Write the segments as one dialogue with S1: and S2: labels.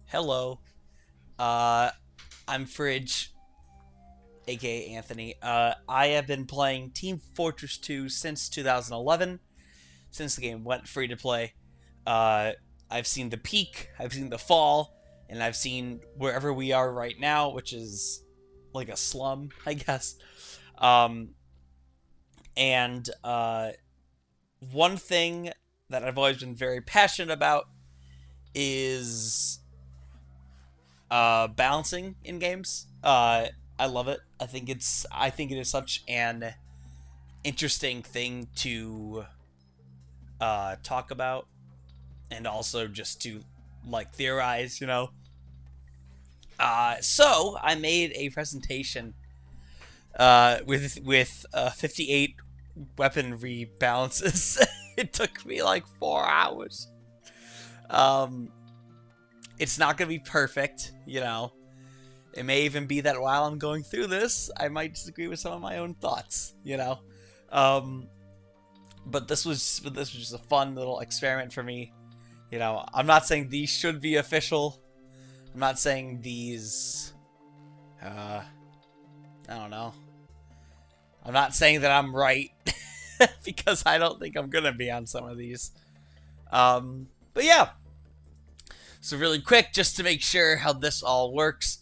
S1: Hello, uh, I'm Fridge, aka Anthony. I have been playing Team Fortress 2 since 2011, since the game went free to play. Uh, I've seen the peak, I've seen the fall, and I've seen wherever we are right now, which is like a slum, I guess. Um, and one thing that I've always been very passionate about is balancing in games. I love it. I think it is such an interesting thing to talk about and also just to like theorize. So I made a presentation with 58 weapon rebalances. It took me like 4 hours. Um, it's not gonna be perfect. It may even be that while I'm going through this, I might disagree with some of my own thoughts. Um, but this was just a fun little experiment for me. I'm not saying these should be official. I'm not saying these. I don't know. I'm not saying that I'm right because I don't think I'm gonna be on some of these. But yeah. So really quick, just to make sure how this all works.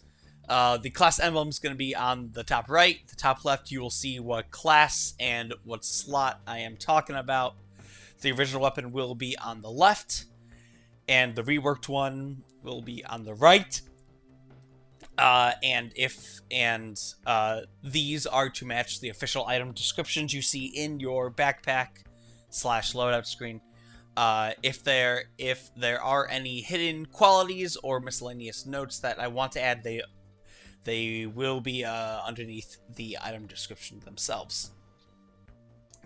S1: The class emblem is going to be on the top right. The top left, you will see what class and what slot I am talking about. The original weapon will be on the left, and the reworked one will be on the right. And these are to match the official item descriptions you see in your backpack/loadout screen. If there are any hidden qualities or miscellaneous notes that I want to add, they will be underneath the item description themselves.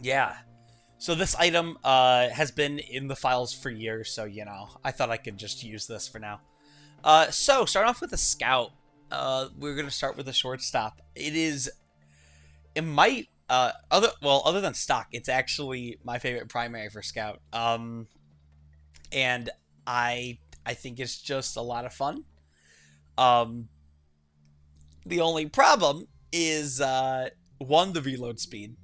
S1: Yeah. So this item has been in the files for years, so I thought I could just use this for now. So start off with a scout. We're gonna start with a shortstop. It might other than stock, it's actually my favorite primary for scout. And I think it's just a lot of fun. Um, the only problem is one, the reload speed,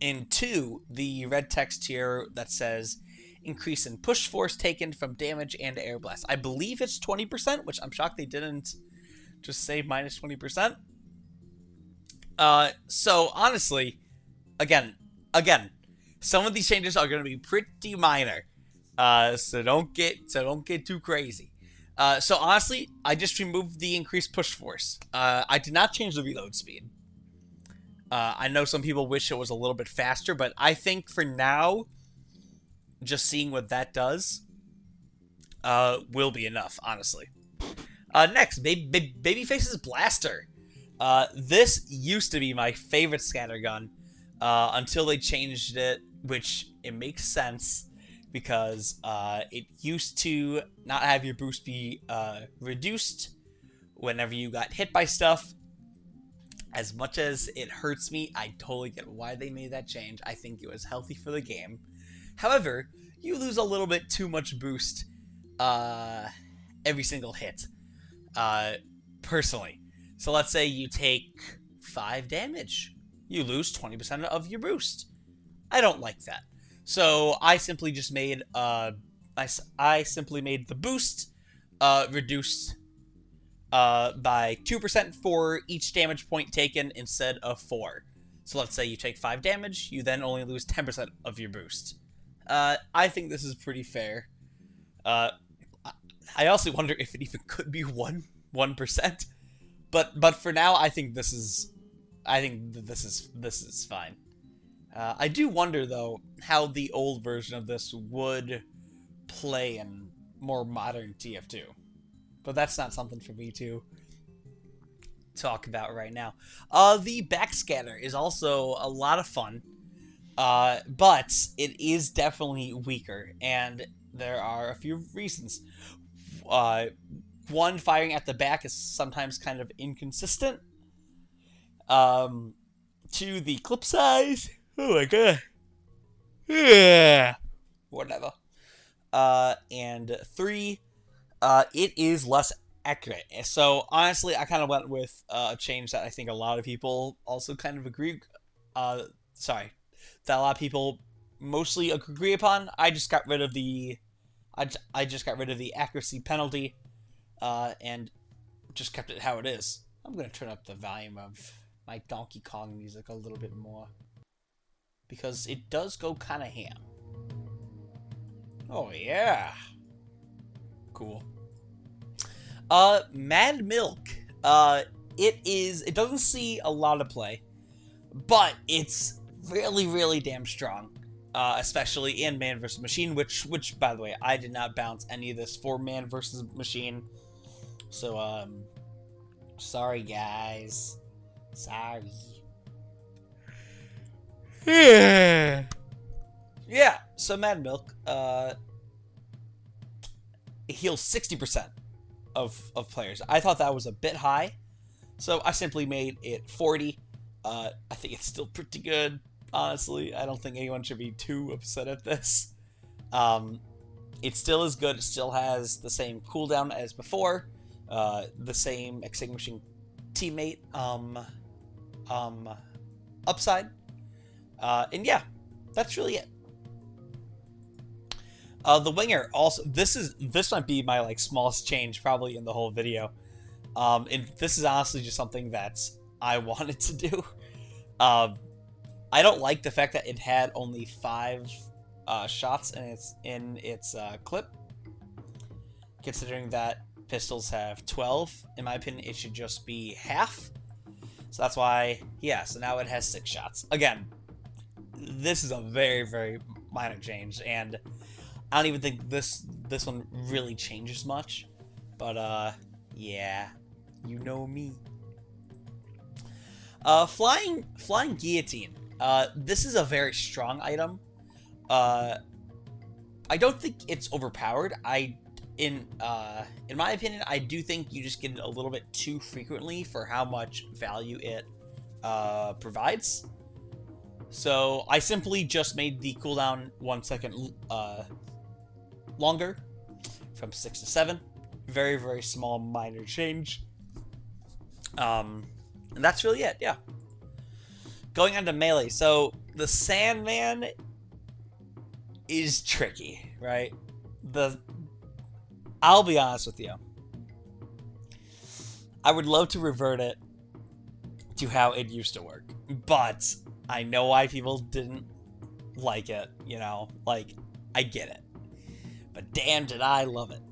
S1: and two, the red text here that says increase in push force taken from damage and air blast. I believe it's 20%, which I'm shocked they didn't just say minus 20%. So honestly, again, some of these changes are going to be pretty minor. So don't get too crazy. So honestly, I just removed the increased push force. I did not change the reload speed. I know some people wish it was a little bit faster, but I think for now, just seeing what that does, will be enough, honestly. Next, Babyface's Blaster. This used to be my favorite scatter gun until they changed it, which it makes sense because it used to not have your boost be reduced whenever you got hit by stuff. As much as it hurts me, I totally get why they made that change. I think it was healthy for the game. However, you lose a little bit too much boost every single hit, personally. So let's say you take 5 damage. You lose 20% of your boost. I don't like that. So I simply just made I simply made the boost reduced by 2% for each damage point taken instead of 4. So let's say you take 5 damage, you then only lose 10% of your boost. I think this is pretty fair. I also wonder if it even could be 1%. But for now, I think this is fine. I do wonder though how the old version of this would play in more modern TF2, but that's not something for me to talk about right now. The backscatter is also a lot of fun, but it is definitely weaker, and there are a few reasons. Uh, One, firing at the back is sometimes kind of inconsistent. Two, the clip size. Oh my god. Yeah. Whatever. And three, It is less accurate. So honestly, I kind of went with a change that I think a lot of people also kind of agree. Uh, sorry, that a lot of people mostly agree upon. I just got rid of the, I just got rid of the accuracy penalty, and just kept it how it is. I'm gonna turn up the volume of my Donkey Kong music a little bit more because it does go kind of ham. Oh yeah, cool. Mad Milk. It doesn't see a lot of play, but it's really, really damn strong. Especially in Man vs. Machine, which, by the way, I did not bounce any of this for Man vs. Machine. So, sorry, guys. Sorry. Yeah. Yeah, so Mad Milk, it heals 60% of players. I thought that was a bit high, so I simply made it 40. I think it's still pretty good, honestly. I don't think anyone should be too upset at this. It still is good. It still has the same cooldown as before, the same extinguishing teammate upside, and yeah, that's really it. The winger also. This might be my like smallest change probably in the whole video. And this is honestly just something that I wanted to do. I don't like the fact that it had only 5 shots in its clip, considering that pistols have 12. In my opinion, it should just be half. So that's why, yeah. So now it has 6 shots. Again, this is a very, very minor change, and I don't even think this one really changes much, but yeah, you know me. Flying guillotine. This is a very strong item. I don't think it's overpowered. In my opinion, I do think you just get it a little bit too frequently for how much value it provides. So I simply just made the cooldown 1 second longer, from 6 to 7. Very, very small, minor change. And that's really it, yeah. Going on to melee. So, the Sandman is tricky, right? I'll be honest with you. I would love to revert it to how it used to work. But I know why people didn't like it, you know? Like, I get it. But damn, did I love it.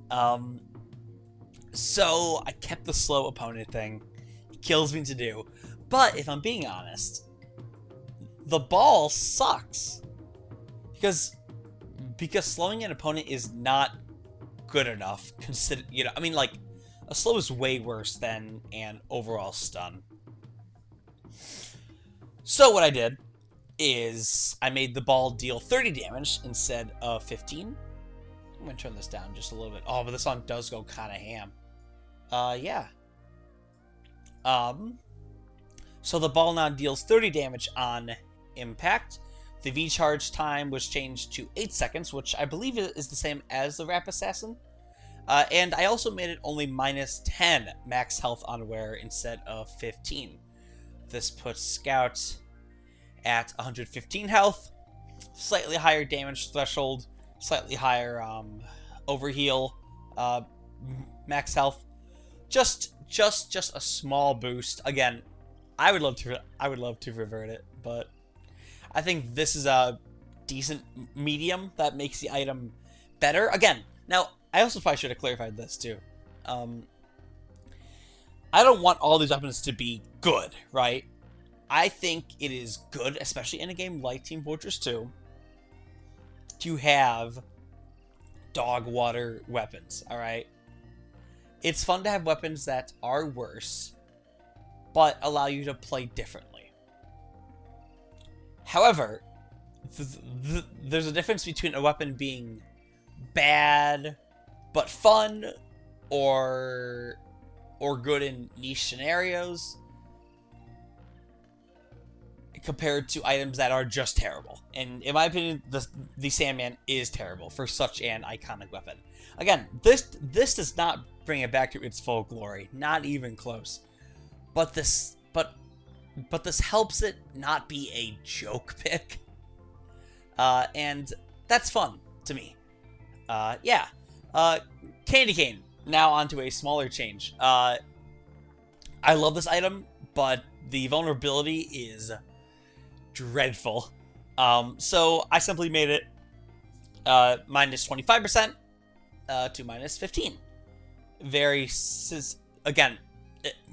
S1: So I kept the slow opponent thing. It kills me to do. But if I'm being honest, the ball sucks. Because slowing an opponent is not good enough. I mean, like, a slow is way worse than an overall stun. So what I did is I made the ball deal 30 damage instead of 15. I'm gonna turn this down just a little bit. Oh, but this song does go kind of ham. Yeah. So the ball now deals 30 damage on impact. The V-charge time was changed to 8 seconds, which I believe is the same as the Rap Assassin. And I also made it only minus 10 max health on wear instead of 15. This puts Scout at 115 health, slightly higher damage threshold, slightly higher overheal, max health. Just a small boost. Again, I would love to revert it, but I think this is a decent medium that makes the item better. Again, now I also probably should have clarified this too. I don't want all these weapons to be good, right? I think it is good, especially in a game like Team Fortress 2, to have dog water weapons, alright? It's fun to have weapons that are worse, but allow you to play differently. However, there's a difference between a weapon being bad, but fun, or good in niche scenarios, compared to items that are just terrible. And in my opinion, the Sandman is terrible for such an iconic weapon. Again, this does not bring it back to its full glory, not even close. But this helps it not be a joke pick, and that's fun to me. Yeah. Candy cane. Now onto a smaller change. I love this item, but the vulnerability is dreadful. So I simply made it minus 25% to minus 15. Again,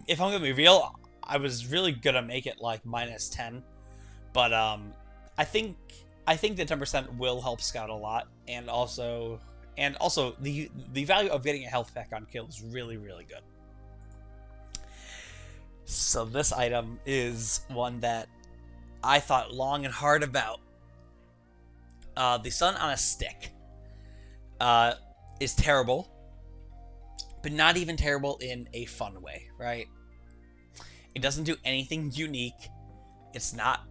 S1: if I'm gonna be real, I was really gonna make it like minus 10, but I think the 10% will help Scout a lot, and also the value of getting a health pack on kill is really, really good. So this item is one that I thought long and hard about. The Sun on a Stick is terrible, but not even terrible in a fun way, right? It doesn't do anything unique. It's not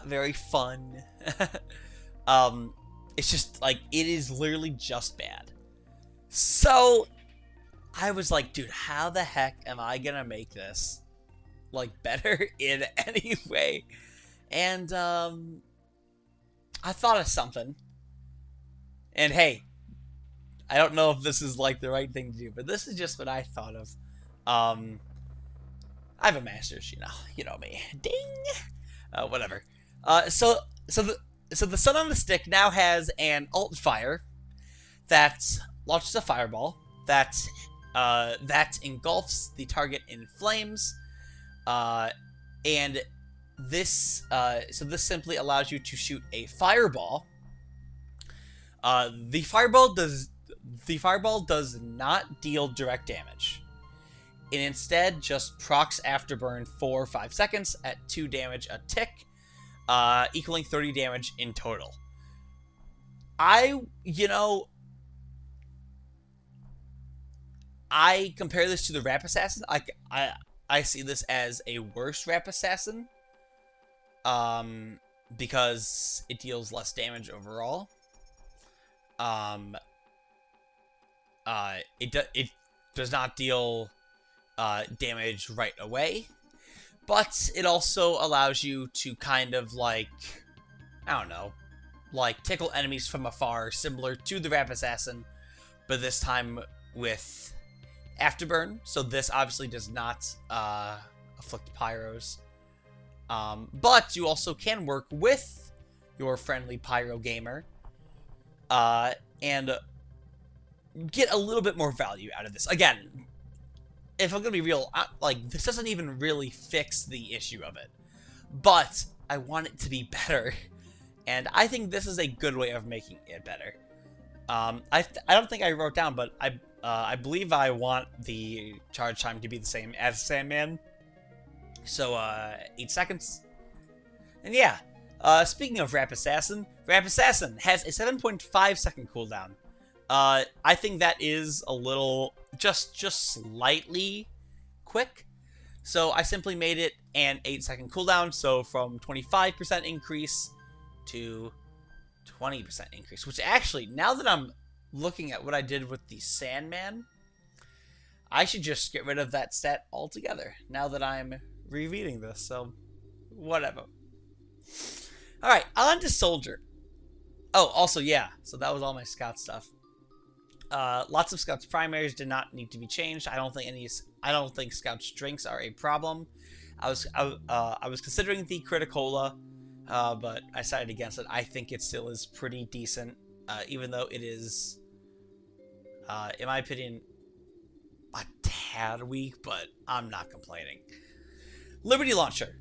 S1: very fun. It's just like, it is literally just bad. So I was like, dude, how the heck am I gonna make this like better in any way? And I thought of something. And hey, I don't know if this is like the right thing to do, but this is just what I thought of. I have a master's, you know me. Ding. Whatever. So the Sun on the Stick now has an alt fire that launches a fireball that engulfs the target in flames, and this simply allows you to shoot a fireball. The fireball does not deal direct damage. It instead just procs Afterburn for 5 seconds at 2 damage a tick, equaling 30 damage in total. I compare this to the Rap Assassin. I see this as a worse Rap Assassin, because it deals less damage overall. It does not deal damage right away, but it also allows you to kind of like, I don't know, like tickle enemies from afar, similar to the Rap Assassin, but this time with Afterburn. So this obviously does not afflict pyros, but you also can work with your friendly pyro gamer and get a little bit more value out of this. Again, if I'm gonna be real, this doesn't even really fix the issue of it, but I want it to be better, and I think this is a good way of making it better. I don't think I wrote down, but I believe I want the charge time to be the same as Sandman, so 8 seconds. And yeah, speaking of Rap Assassin has a 7.5 second cooldown. I think that is a little, just slightly quick. So I simply made it an 8 second cooldown. So from 25% increase to 20% increase, which actually, now that I'm looking at what I did with the Sandman, I should just get rid of that stat altogether now that I'm rereading this. So whatever. All right, on to Soldier. Oh, also, yeah, so that was all my Scout stuff. Lots of Scout's primaries did not need to be changed. I don't think Scout's drinks are a problem. I was considering the Criticola, but I decided against it. I think it still is pretty decent, even though it is, in my opinion, a tad weak, but I'm not complaining. Liberty Launcher.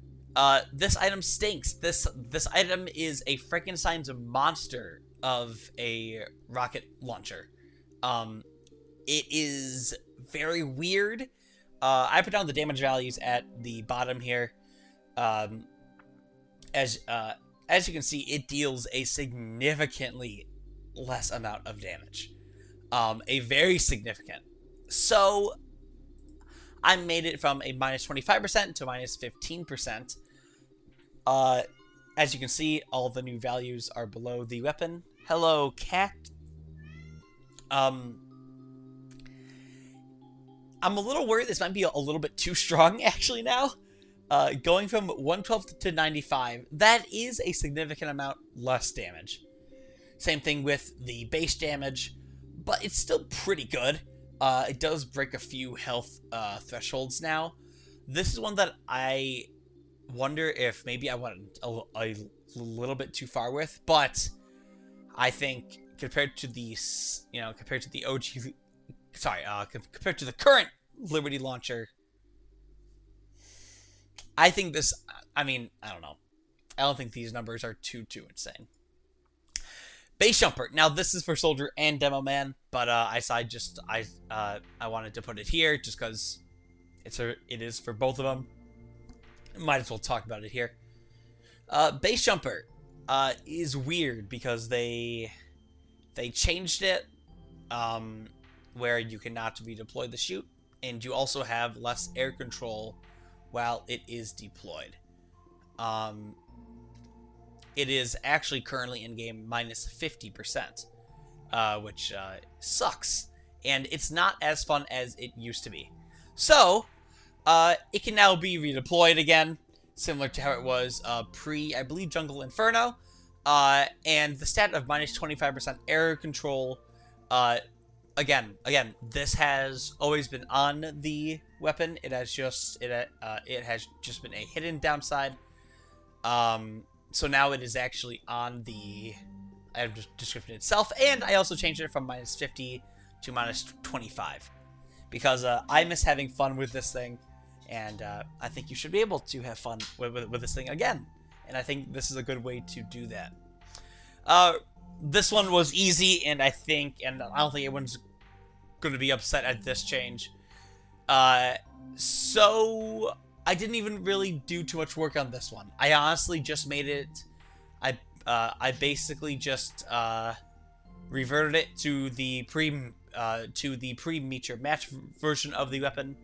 S1: This item stinks. This item is a Frankenstein's monster of a rocket launcher. It is very weird. I put down the damage values at the bottom here. As you can see, it deals a significantly less amount of damage. A very significant. So I made it from a minus 25% to minus 15%. As you can see, all the new values are below the weapon. Hello, cat. Um, I'm a little worried this might be a little bit too strong, actually, now. Going from 112 to 95, that is a significant amount less damage. Same thing with the base damage, but it's still pretty good. It does break a few health thresholds now. This is one that I wonder if maybe I went a little bit too far with, but I think compared to the, compared to the OG, compared to the current Liberty launcher, I think this, I don't know. I don't think these numbers are too insane. Base jumper. Now this is for soldier and demo man, but I wanted to put it here just because it is for both of them. Might as well talk about it here. Base jumper is weird because they changed it where you cannot redeploy the chute, and you also have less air control while it is deployed. It is actually currently in game minus 50%, which sucks, and it's not as fun as it used to be. So it can now be redeployed again, similar to how it was pre, I believe, Jungle Inferno, and the stat of minus 25% air control. Again, this has always been on the weapon. It has just been a hidden downside. So now it is actually on the description itself, and I also changed it from minus 50 to minus 25 because I miss having fun with this thing, and I think you should be able to have fun with this thing again, and I think this is a good way to do that. This one was easy, and I don't think anyone's going to be upset at this change. So I didn't even really do too much work on this one. I honestly just made it. I basically just reverted it to the pre-meet your match version of the weapon,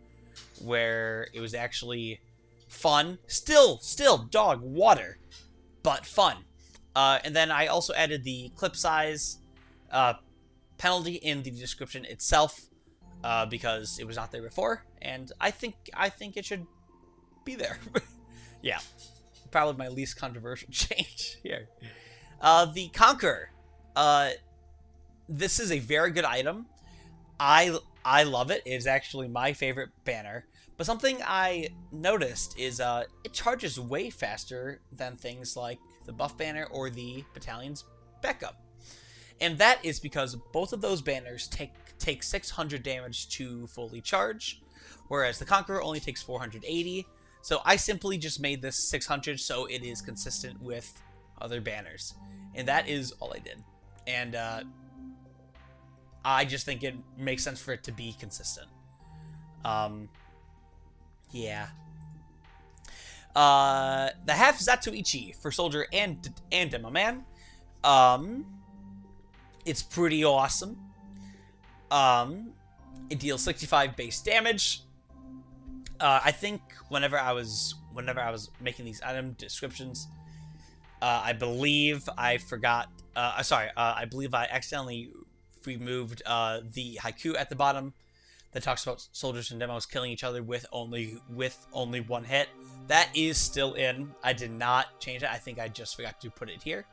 S1: where it was actually fun. Still dog water, but fun. And then I also added the clip size penalty in the description itself because it was not there before, and I think it should be there. Yeah, probably my least controversial change here. The Conqueror. This is a very good item. I love it. It's actually my favorite banner. But something I noticed is it charges way faster than things like the buff banner or the battalion's backup. And that is because both of those banners take 600 damage to fully charge, whereas the Conqueror only takes 480. So I simply just made this 600 so it is consistent with other banners. And that is all I did. And I just think it makes sense for it to be consistent. Yeah. The half Zatoichi for soldier and demo man. It's pretty awesome. It deals 65 base damage. I think whenever I was making these item descriptions, I believe I forgot. I believe I accidentally removed the haiku at the bottom that talks about soldiers and demos killing each other with only one hit. That is still in. I did not change it. I think I just forgot to put it here.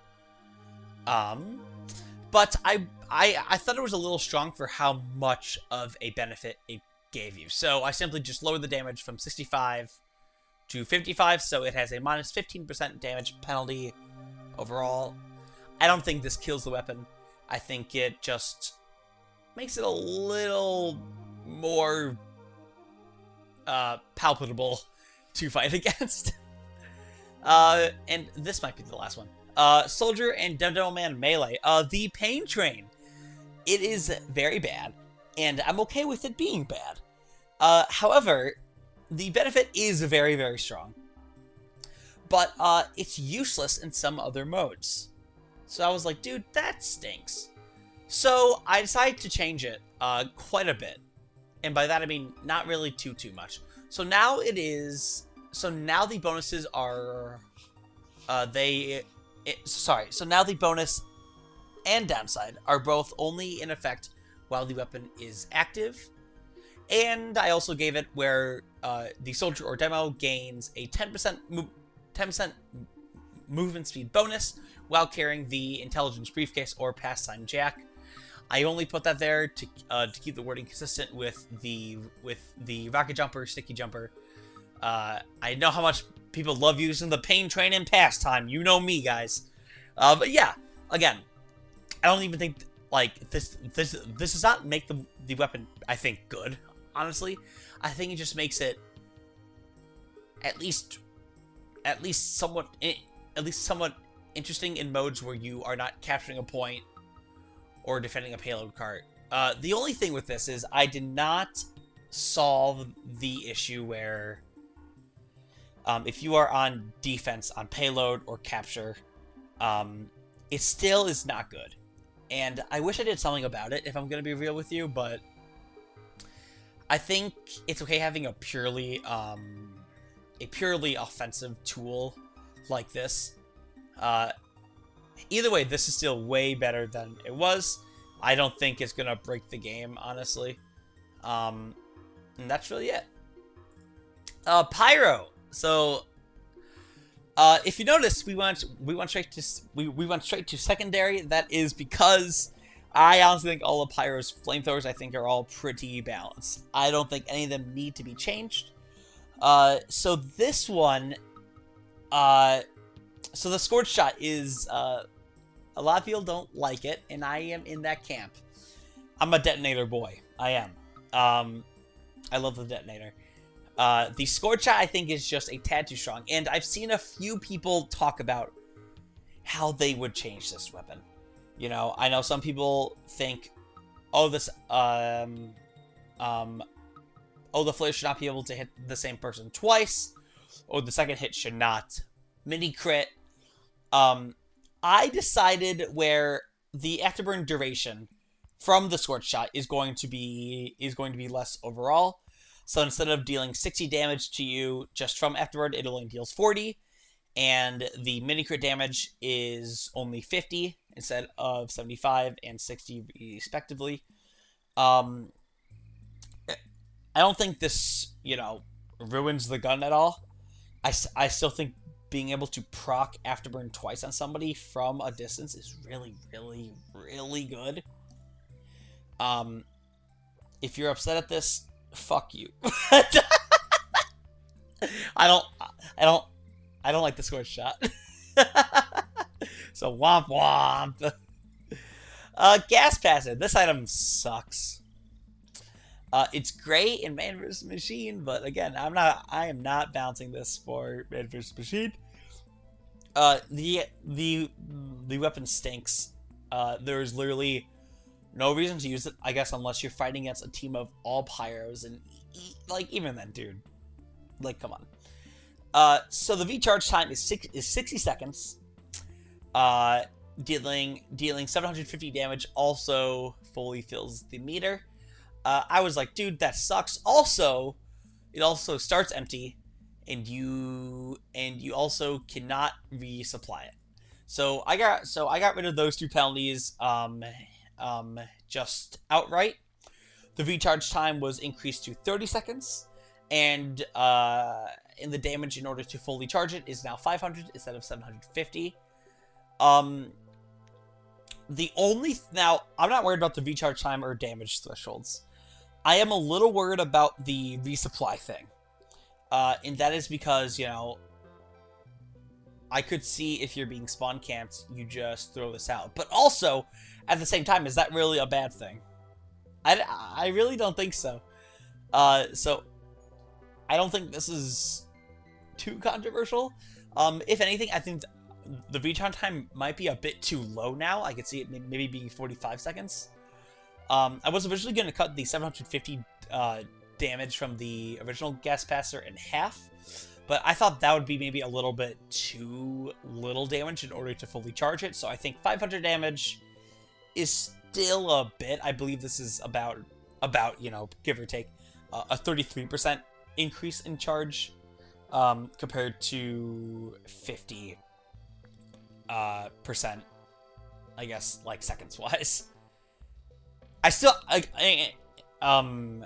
S1: But I thought it was a little strong for how much of a benefit it gave you. So I simply just lowered the damage from 65 to 55, so it has a minus 15% damage penalty overall. I don't think this kills the weapon. I think it just makes it a little more palpable to fight against. And this might be the last one. Soldier and Demo Man Melee. The Pain Train. It is very bad, and I'm okay with it being bad. However, the benefit is very, very strong. But it's useless in some other modes. So I was like, dude, that stinks. So I decided to change it quite a bit. And by that I mean not really too much. So now it is... So now the bonuses are sorry. So now the bonus and downside are both only in effect while the weapon is active. And I also gave it where the soldier or demo gains a 10% movement speed bonus while carrying the intelligence briefcase or pastime jack. I only put that there to keep the wording consistent with the rocket jumper, sticky jumper. I know how much people love using the pain train and pastime. You know me, guys. But yeah, again, I don't even think like this does not make the weapon, I think, good. Honestly, I think it just makes it at least somewhat interesting in modes where you are not capturing a point or defending a payload cart. The only thing with this is I did not solve the issue where if you are on defense on payload or capture, it still is not good. And I wish I did something about it, if I'm going to be real with you, but I think it's okay having a purely offensive tool like this. Either way, this is still way better than it was. I don't think it's going to break the game, honestly. And that's really it. Pyro. So, if you notice, we went straight to secondary. That is because I honestly think all of Pyro's flamethrowers, I think, are all pretty balanced. I don't think any of them need to be changed. So this one, so the scorch shot is, a lot of people don't like it, and I am in that camp. I'm a detonator boy. I am. I love the detonator. The scorch shot, I think, is just a tad too strong, and I've seen a few people talk about how they would change this weapon. You know, I know some people think, oh, the flare should not be able to hit the same person twice, or the second hit should not mini crit. I decided where the afterburn duration from the scorch shot is going to be less overall. So instead of dealing 60 damage to you just from afterburn, it only deals 40. And the mini crit damage is only 50 instead of 75 and 60 respectively. I don't think this, ruins the gun at all. I still think being able to proc afterburn twice on somebody from a distance is really, really, really good. If you're upset at this, fuck you. I don't like the scorch shot. So womp womp. Gas passive. This item sucks. It's great in Man vs. Machine, but again, I am not bouncing this for Man vs. Machine. The weapon stinks. There's literally no reason to use it, I guess, unless you're fighting against a team of all pyros, and even then, dude, come on. So the V charge time is 60 seconds. Dealing 750 damage also fully fills the meter. I was like, dude, that sucks. Also, it also starts empty, and you also cannot resupply it. So I got rid of those two penalties just outright. The recharge time was increased to 30 seconds, and in the damage in order to fully charge it is now 500 instead of 750. Now I'm not worried about the recharge time or damage thresholds. I am a little worried about the resupply thing. And that is because, I could see if you're being spawn camped, you just throw this out. But also, at the same time, is that really a bad thing? I really don't think so. So, I don't think this is too controversial. If anything, I think the recharge time might be a bit too low now. I could see it maybe being 45 seconds. I was originally going to cut the 750 damage from the original gas passer in half, but I thought that would be maybe a little bit too little damage in order to fully charge it, so I think 500 damage is still a bit. I believe this is about give or take, a 33% increase in charge, compared to 50 percent, I guess, like, seconds wise. I still, and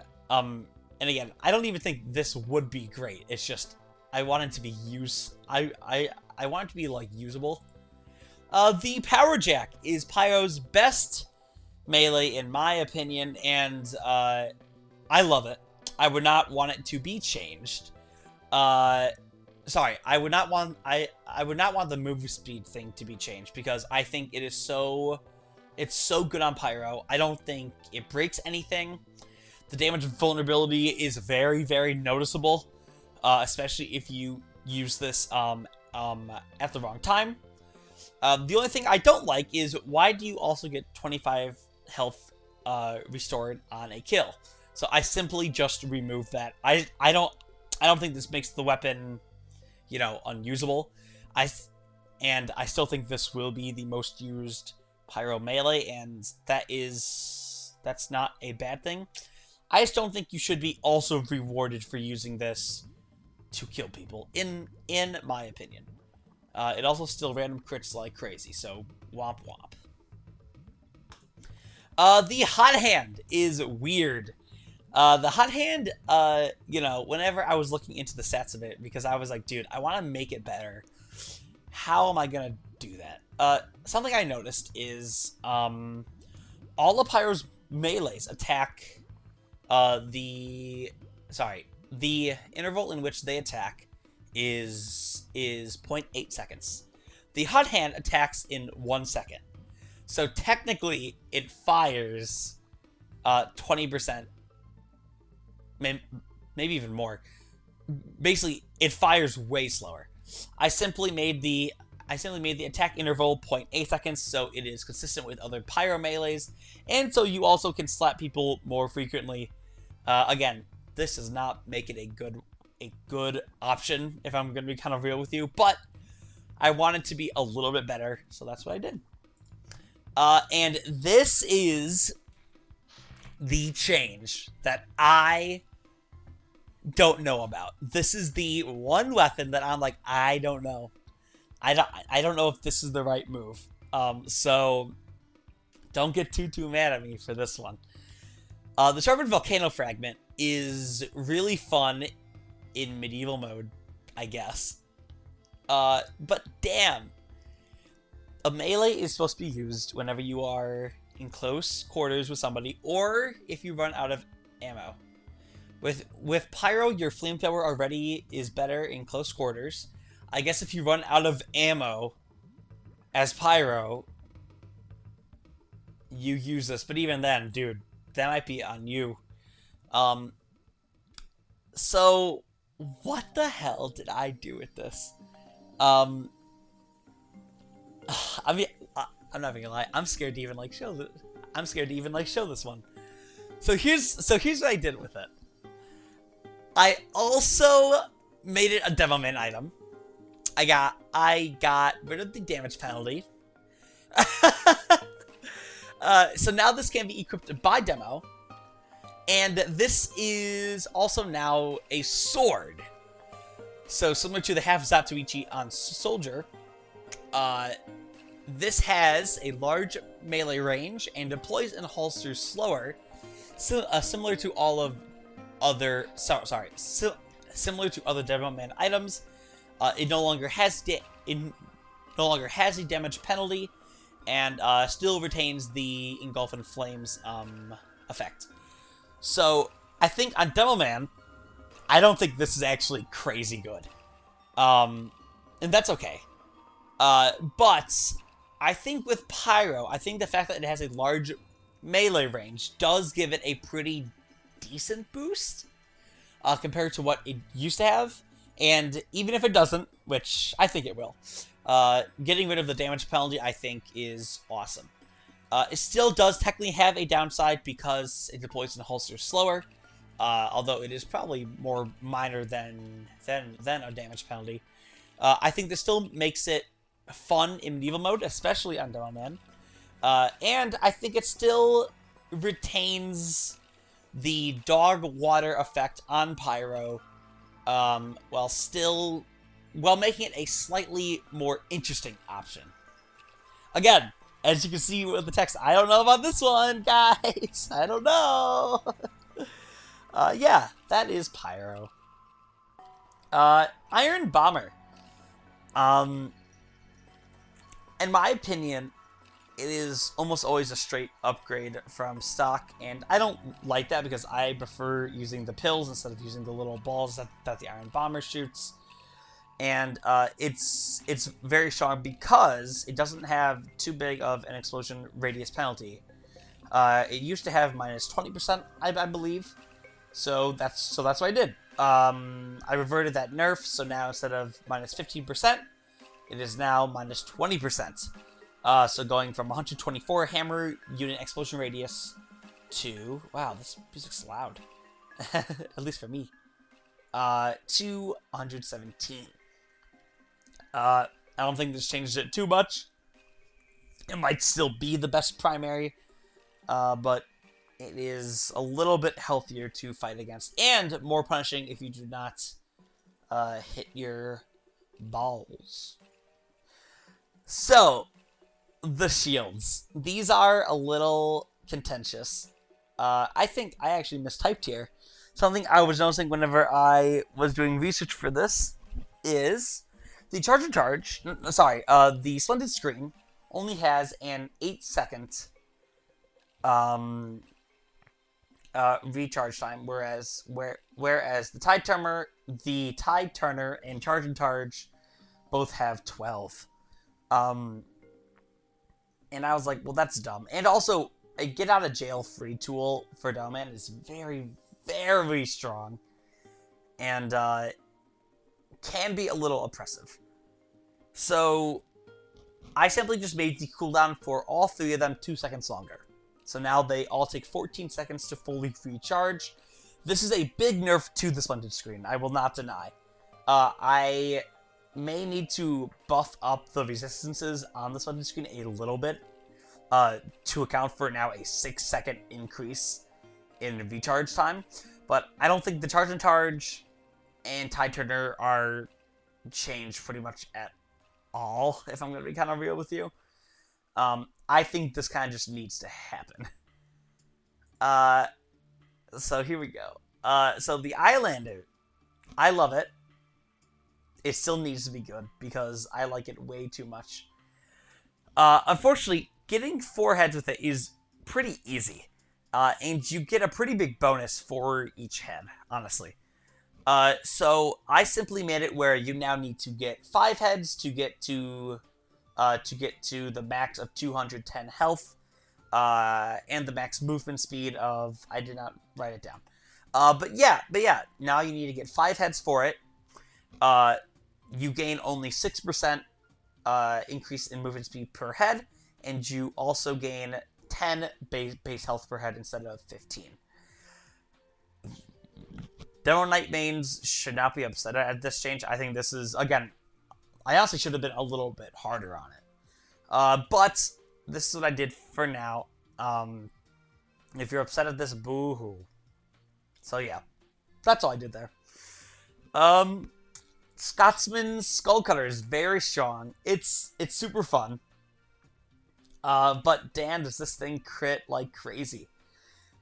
S1: again, I don't even think this would be great. It's just, I want it to be I want it to be, like, usable. The Power Jack is Pyro's best melee, in my opinion, and, I love it. I would not want it to be changed. Sorry, I would not want the move speed thing to be changed, because I think it's so good on Pyro. I don't think it breaks anything. The damage vulnerability is very, very noticeable, especially if you use this at the wrong time. The only thing I don't like is, why do you also get 25 health restored on a kill? So I simply just remove that. I don't think this makes the weapon, you know, unusable. I still think this will be the most used Pyro melee, and that's not a bad thing. I just don't think you should be also rewarded for using this to kill people, in my opinion. It also still random crits like crazy, so womp womp. The Hot Hand is weird. The Hot Hand, you know, whenever I was looking into the stats of it, because I was like, dude, I want to make it better. How am I going to do that? Something I noticed is, all of Pyro's melees attack, the interval in which they attack is 0.8 seconds. The Hot Hand attacks in 1 second. So technically, it fires 20%, maybe even more. Basically, it fires way slower. I simply made the attack interval 0.8 seconds, so it is consistent with other Pyro melees, and so you also can slap people more frequently. Again, this does not make it a good option, if I'm going to be kind of real with you, but I want it to be a little bit better, so that's what I did. And this is the change that I don't know about. This is the one weapon that I'm like, I don't know. I don't know if this is the right move. So don't get too mad at me for this one. The Sharpened Volcano Fragment is really fun in medieval mode, I guess. But damn. A melee is supposed to be used whenever you are in close quarters with somebody, or if you run out of ammo. With Pyro, your flamethrower already is better in close quarters. I guess if you run out of ammo as Pyro, you use this. But even then, dude, that might be on you. So, what the hell did I do with this? I mean, I'm not gonna lie. I'm scared to even like show this. I'm scared to even like show this one. So here's what I did with it. I also made it a Devilman item. I got rid of the damage penalty. So now this can be equipped by demo, and this is also now a sword. So similar to the half Zatoichi on Soldier, this has a large melee range and deploys in holsters slower, similar to all of other similar to other Devilman items. It no longer has a damage penalty, and still retains the Engulf in Flames effect. So I think on Devilman, I don't think this is actually crazy good, and that's okay. But I think with Pyro, I think the fact that it has a large melee range does give it a pretty decent boost compared to what it used to have. And even if it doesn't, which I think it will, getting rid of the damage penalty, I think, is awesome. It still does technically have a downside because it deploys in holsters slower, although it is probably more minor than a damage penalty. I think this still makes it fun in medieval mode, especially on Devilman. And I think it still retains the dog water effect on Pyro, while making it a slightly more interesting option. Again, as you can see with the text, I don't know about this one, guys. I don't know. Yeah, that is Pyro. Iron Bomber. In my opinion, it is almost always a straight upgrade from stock, and I don't like that because I prefer using the pills instead of using the little balls that the Iron Bomber shoots. And it's very strong because it doesn't have too big of an explosion radius penalty. It used to have minus 20%, I believe. So that's what I did. I reverted that nerf, so now instead of minus 15%, it is now minus 20%. So going from 124 hammer unit explosion radius to... Wow, this music's loud. At least for me. To 117. I don't think this changes it too much. It might still be the best primary, but it is a little bit healthier to fight against, and more punishing if you do not hit your balls. So, the shields. These are a little contentious. I think I actually mistyped here. Something I was noticing whenever I was doing research for this is... The the Splendid Screen only has an 8-second recharge time, whereas the Tide Turner, and Charge and Charge both have 12. And I was like, well, that's dumb. And also, a get out of jail free tool for Doman is very, very strong, and can be a little oppressive. So, I simply just made the cooldown for all three of them 2 seconds longer. So now they all take 14 seconds to fully recharge. This is a big nerf to the Splendid Screen, I will not deny. I may need to buff up the resistances on the Splendid Screen a little bit to account for now a 6-second increase in recharge time. But I don't think the Charge and Charge and Tide Turner are changed pretty much at all, if I'm going to be kind of real with you. I think this kind of just needs to happen. So here we go. So the Islander, I love it. It still needs to be good because I like it way too much. Unfortunately, getting 4 heads with it is pretty easy. And you get a pretty big bonus for each head, honestly. So I simply made it where you now need to get 5 heads to get to the max of 210 health, and the max movement speed of... I did not write it down. But yeah, now you need to get 5 heads for it. You gain only 6% increase in movement speed per head, and you also gain 10 base health per head instead of 15. Demo Knight mains should not be upset at this change. I think this is, again, I honestly should have been a little bit harder on it. But this is what I did for now. If you're upset at this, boo-hoo. So yeah, that's all I did there. Scotsman's Skullcutter is very strong. It's super fun. But damn, does this thing crit like crazy.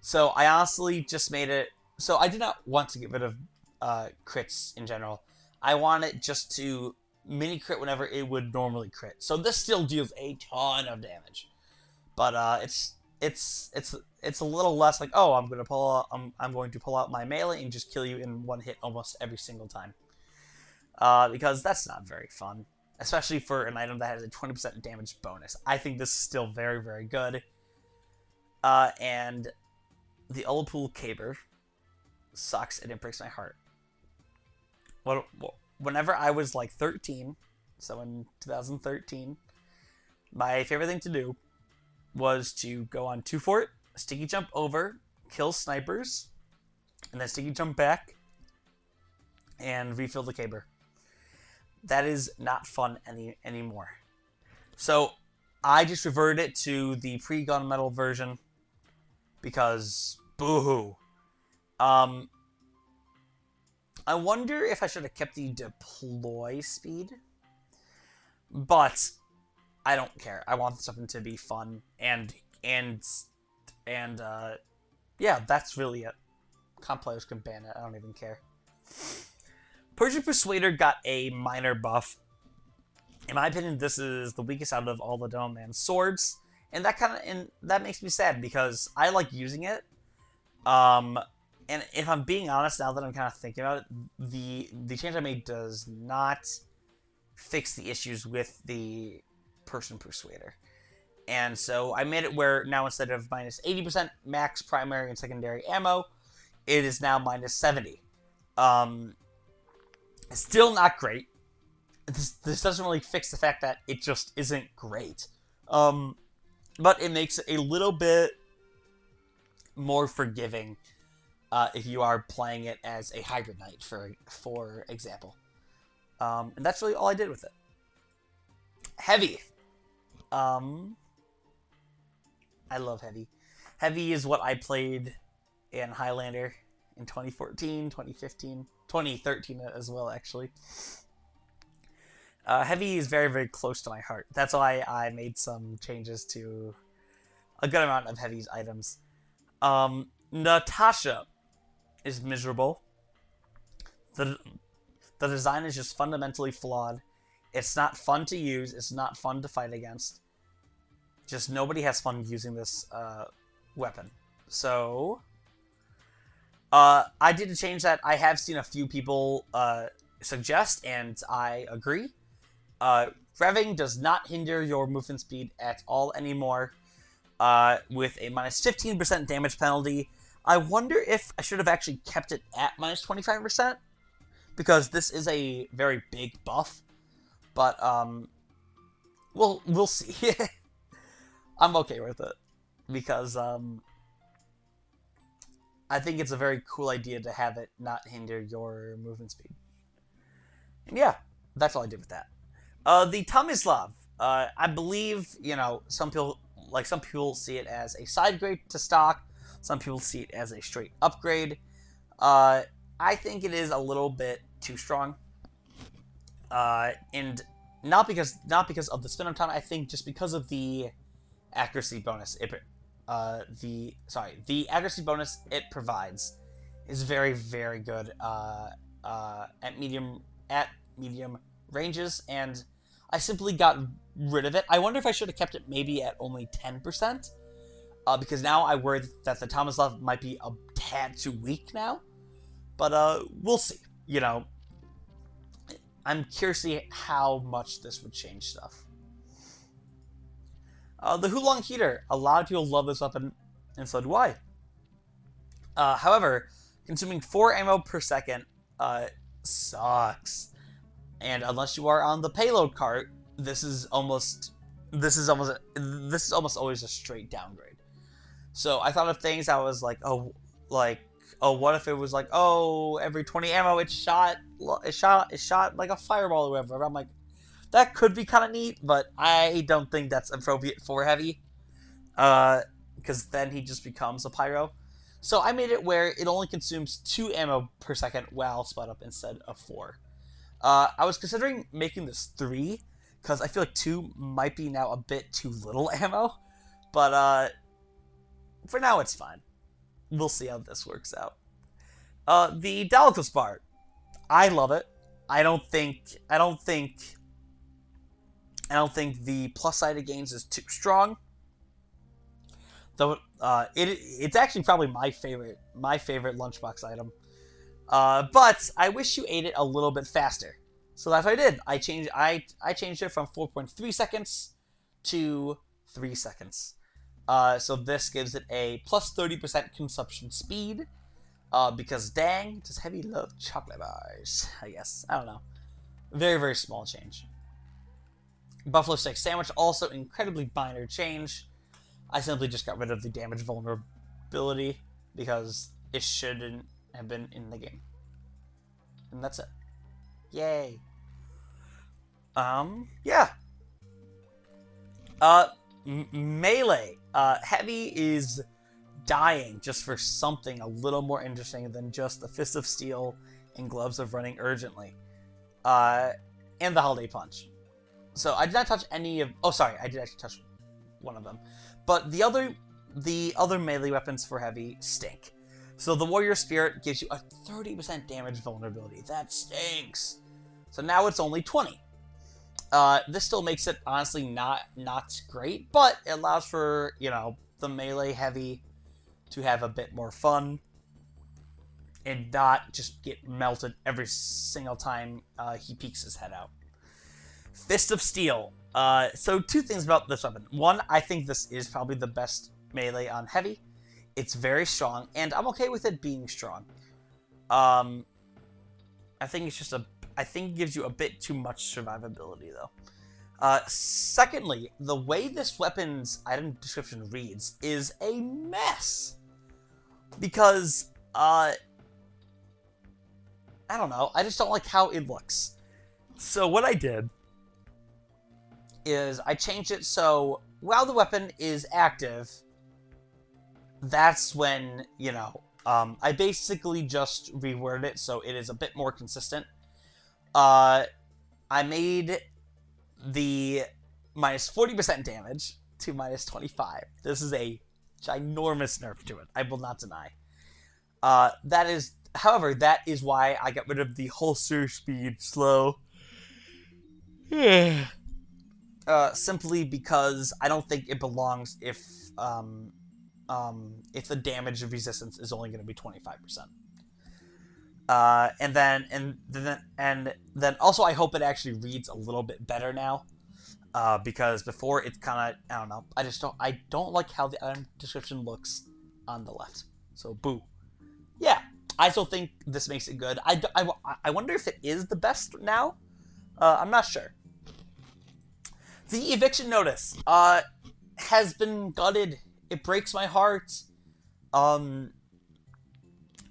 S1: So I honestly just made it... So I did not want to get rid of crits in general. I want it just to mini crit whenever it would normally crit. So this still deals a ton of damage, but it's a little less like, oh, I'm going to pull out my melee and just kill you in one hit almost every single time. Because that's not very fun, especially for an item that has a 20% damage bonus. I think this is still very, very good. And the Ullapool Caber sucks and it breaks my heart. Whenever I was like 13, so in 2013, my favorite thing to do was to go on 2 fort, sticky jump over, kill snipers, and then sticky jump back and refill the caber. That is not fun anymore. So I just reverted it to the pre-gunmetal version because boo-hoo. I wonder if I should have kept the deploy speed, but I don't care. I want something to be fun, and yeah, that's really it. Comp players can ban it. I don't even care. Persian Persuader got a minor buff. In my opinion, this is the weakest out of all the Dome Man swords, and that makes me sad because I like using it. And if I'm being honest, now that I'm kind of thinking about it, the change I made does not fix the issues with the Persian Persuader. And so I made it where now instead of minus 80% max primary and secondary ammo, it is now minus 70. Still not great. This doesn't really fix the fact that it just isn't great. But it makes it a little bit more forgiving if you are playing it as a Hybrid Knight, for example. And that's really all I did with it. Heavy. I love Heavy. Heavy is what I played in Highlander in 2014, 2015, 2013 as well, actually. Heavy is very, very close to my heart. That's why I made some changes to a good amount of Heavy's items. Natasha is miserable. The design is just fundamentally flawed. It's not fun to use. It's not fun to fight against. Just nobody has fun using this weapon. So, I did change that. I have seen a few people suggest, and I agree. Revving does not hinder your movement speed at all anymore, with a minus 15% damage penalty. I wonder if I should have actually kept it at minus 25%, because this is a very big buff. But, we'll see. I'm okay with it, because, I think it's a very cool idea to have it not hinder your movement speed. And yeah, that's all I did with that. The Tomislav, I believe, some people see it as a side grade to stock. Some people see it as a straight upgrade. I think it is a little bit too strong. And not because of the spin-up time. I think just because of the accuracy bonus. The accuracy bonus it provides is very, very good at medium ranges, and I simply got rid of it. I wonder if I should have kept it maybe at only 10%, because now I worry that the Tomislav might be a tad too weak now. But we'll see. I'm curious to see how much this would change stuff. The Hulong Heater. A lot of people love this weapon, and so do I. However, consuming 4 ammo per second sucks. And unless you are on the payload cart, this is almost always a straight downgrade. So I thought of things. I was like, what if it was like, every 20 ammo it shot like a fireball or whatever. I'm like, that could be kind of neat, but I don't think that's appropriate for Heavy, because then he just becomes a pyro. So I made it where it only consumes 2 ammo per second while split up instead of 4. I was considering making this 3, because I feel like 2 might be now a bit too little ammo, but for now it's fine. We'll see how this works out. The Dalikus Bar. I love it. I don't think the plus side it gains is too strong. Though it's actually probably my favorite lunchbox item. But I wish you ate it a little bit faster. So that's what I did. I changed it from 4.3 seconds to 3 seconds. So this gives it a plus 30% consumption speed. Because dang, does Heavy love chocolate bars? I guess. I don't know. Very, very small change. Buffalo Steak Sandwich, also incredibly minor change. I simply just got rid of the damage vulnerability because it shouldn't have been in the game. And that's it. Yay. Yeah. Melee. Heavy is dying just for something a little more interesting than just the Fist of Steel and Gloves of Running Urgently. And the Holiday Punch. So I did not touch any of... Oh, sorry, I did actually touch one of them. But the other melee weapons for heavy stink. So the Warrior Spirit gives you a 30% damage vulnerability. That stinks. So now it's only 20. This still makes it, honestly, not great, but it allows for, you know, the melee heavy to have a bit more fun and not just get melted every single time he peeks his head out. Fist of Steel. So two things about this weapon. One, I think this is probably the best melee on heavy. It's very strong, and I'm okay with it being strong. I think it's just I think it gives you a bit too much survivability, though. Secondly, the way this weapon's item description reads is a mess. Because, I don't know, I just don't like how it looks. So what I did is I changed it so while the weapon is active, that's when, you know, I basically just reworded it so it is a bit more consistent. I made the minus 40% damage to minus 25. This is a ginormous nerf to it, I will not deny. However, that is why I got rid of the holster speed slow. Simply because I don't think it belongs if the damage resistance is only going to be 25%. And then also I hope it actually reads a little bit better now, because before it's kind of, I don't know, I don't like how the item description looks on the left. So boo. Yeah, I still think this makes it good. I wonder if it is the best now. I'm not sure. The eviction notice has been gutted. It breaks my heart.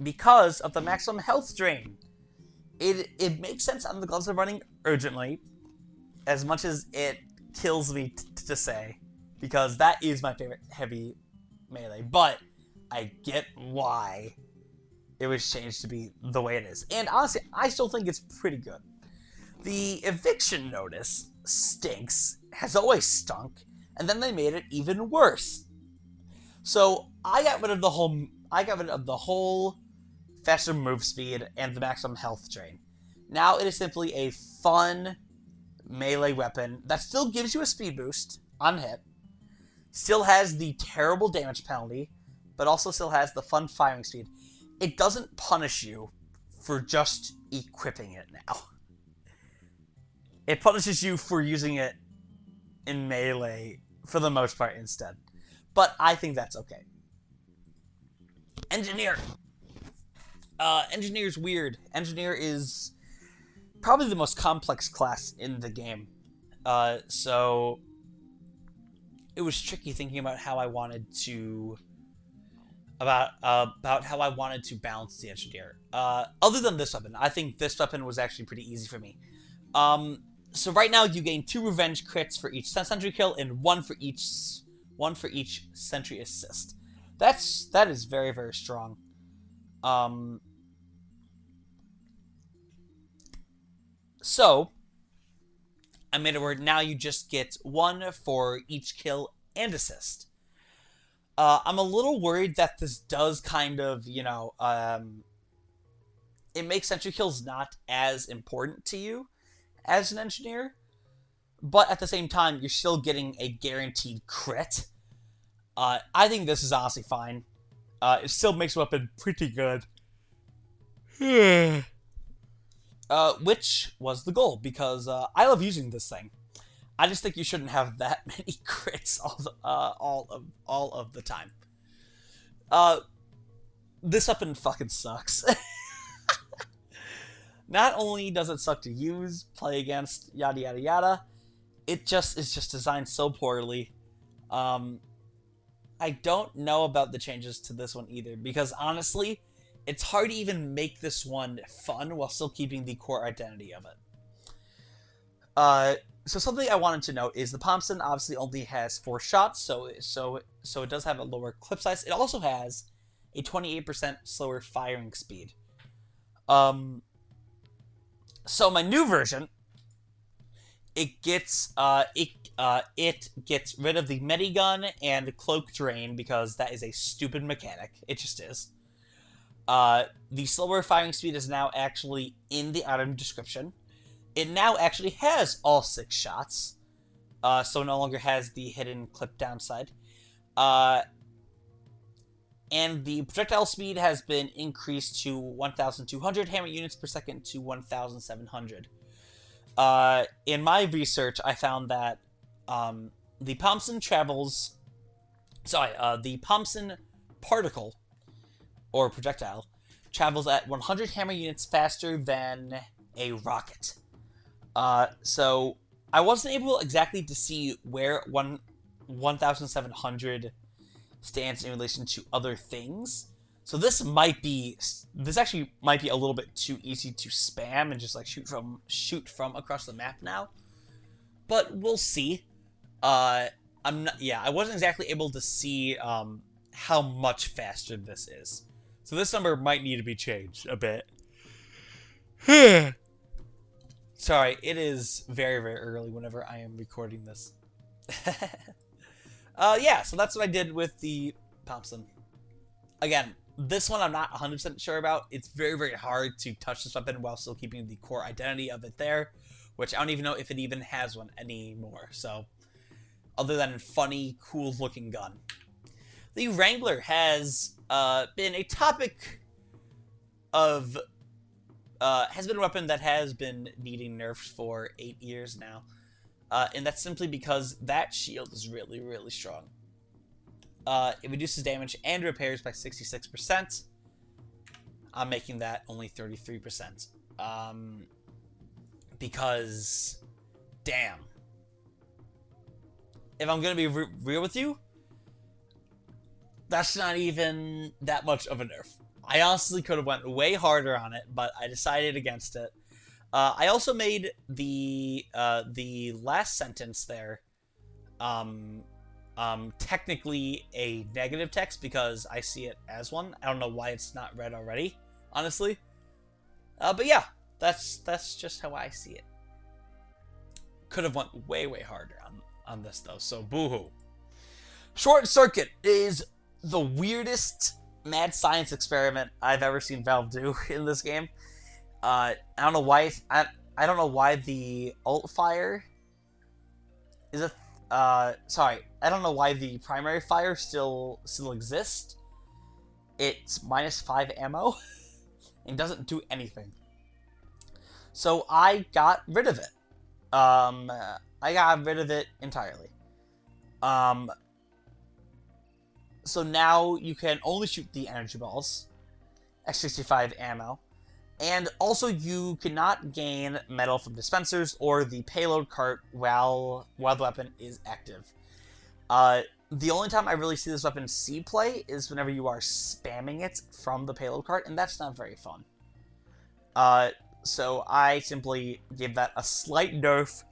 S1: Because of the maximum health drain. It makes sense on the gloves are running urgently, as much as it kills me to say, because that is my favorite heavy melee, but I get why it was changed to be the way it is. And honestly, I still think it's pretty good. The eviction notice stinks, has always stunk, and then they made it even worse. So I got rid of the whole faster move speed and the maximum health drain. Now it is simply a fun melee weapon that still gives you a speed boost on hit, still has the terrible damage penalty, but also still has the fun firing speed. It doesn't punish you for just equipping it now. It punishes you for using it in melee for the most part instead. But I think that's okay. Engineer. Engineer's weird. Engineer is probably the most complex class in the game. So it was tricky thinking about how I wanted to about how I wanted to balance the engineer. Other than this weapon, I think this weapon was actually pretty easy for me. So right now you gain 2 revenge crits for each sentry kill and one for each sentry assist. That is very, very strong. So I made it where now you just get 1 for each kill and assist. I'm a little worried that this does kind of, you know, it makes sentry kills not as important to you as an engineer, but at the same time, you're still getting a guaranteed crit. I think this is honestly fine. It still makes the weapon pretty good. Which was the goal, because I love using this thing. I just think you shouldn't have that many crits all of the time. This weapon fucking sucks. Not only does it suck to use, play against, yada yada yada, it just is just designed so poorly. I don't know about the changes to this one either, because honestly, it's hard to even make this one fun while still keeping the core identity of it. So something I wanted to note is the Thompson obviously only has 4 shots, so it does have a lower clip size. It also has a 28% slower firing speed. So my new version it gets it gets rid of the medigun and cloak drain because that is a stupid mechanic. It just is. The slower firing speed is now actually in the item description. It now actually has all 6 shots, so no longer has the hidden clip downside. And the projectile speed has been increased to 1,200 hammer units per second to 1,700. In my research, I found that the Thompson the Thompson particle, or projectile, travels at 100 hammer units faster than a rocket. So I wasn't able exactly to see where 1,700 stands in relation to other things. So this actually might be a little bit too easy to spam and just like shoot from across the map now. But we'll see. I wasn't exactly able to see how much faster this is. So this number might need to be changed a bit. Sorry, it is very, very early whenever I am recording this. So that's what I did with the Thompson. Again, this one I'm not 100% sure about. It's very, very hard to touch this weapon while still keeping the core identity of it there, which I don't even know if it even has one anymore. So, other than funny, cool-looking gun. The Wrangler has been a topic of... has been a weapon that has been needing nerfs for 8 years now. And that's simply because that shield is really, really strong. It reduces damage and repairs by 66%. I'm making that only 33%. Because, damn. If I'm going to be real with you, that's not even that much of a nerf. I honestly could have went way harder on it, but I decided against it. I also made the last sentence there technically a negative text because I see it as one. I don't know why it's not red already, honestly. But yeah, that's just how I see it. Could have went way, way harder on this though, so boo-hoo. Short Circuit is the weirdest mad science experiment I've ever seen Valve do in this game. I don't know why I don't know why the alt fire is a I don't know why the primary fire still exists. It's -5 ammo and doesn't do anything. So I got rid of it. I got rid of it entirely. So now you can only shoot the energy balls, X65 ammo, and also you cannot gain metal from dispensers or the payload cart while the weapon is active. The only time I really see this weapon see play is whenever you are spamming it from the payload cart, and that's not very fun. So I simply gave that a slight nerf,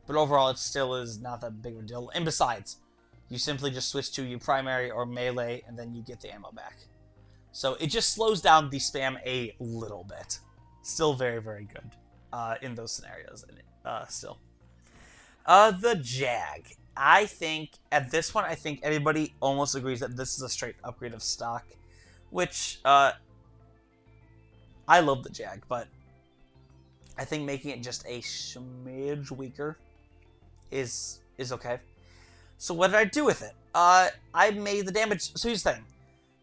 S1: but overall it still is not that big of a deal. And besides, you simply just switch to your primary or melee, and then you get the ammo back. So it just slows down the spam a little bit. Still very, very good in those scenarios. Still. The Jag. I think, at this point, I think everybody almost agrees that this is a straight upgrade of stock. Which, I love the Jag, but I think making it just a smidge weaker is okay. So what did I do with it? I made the damage... So here's the thing.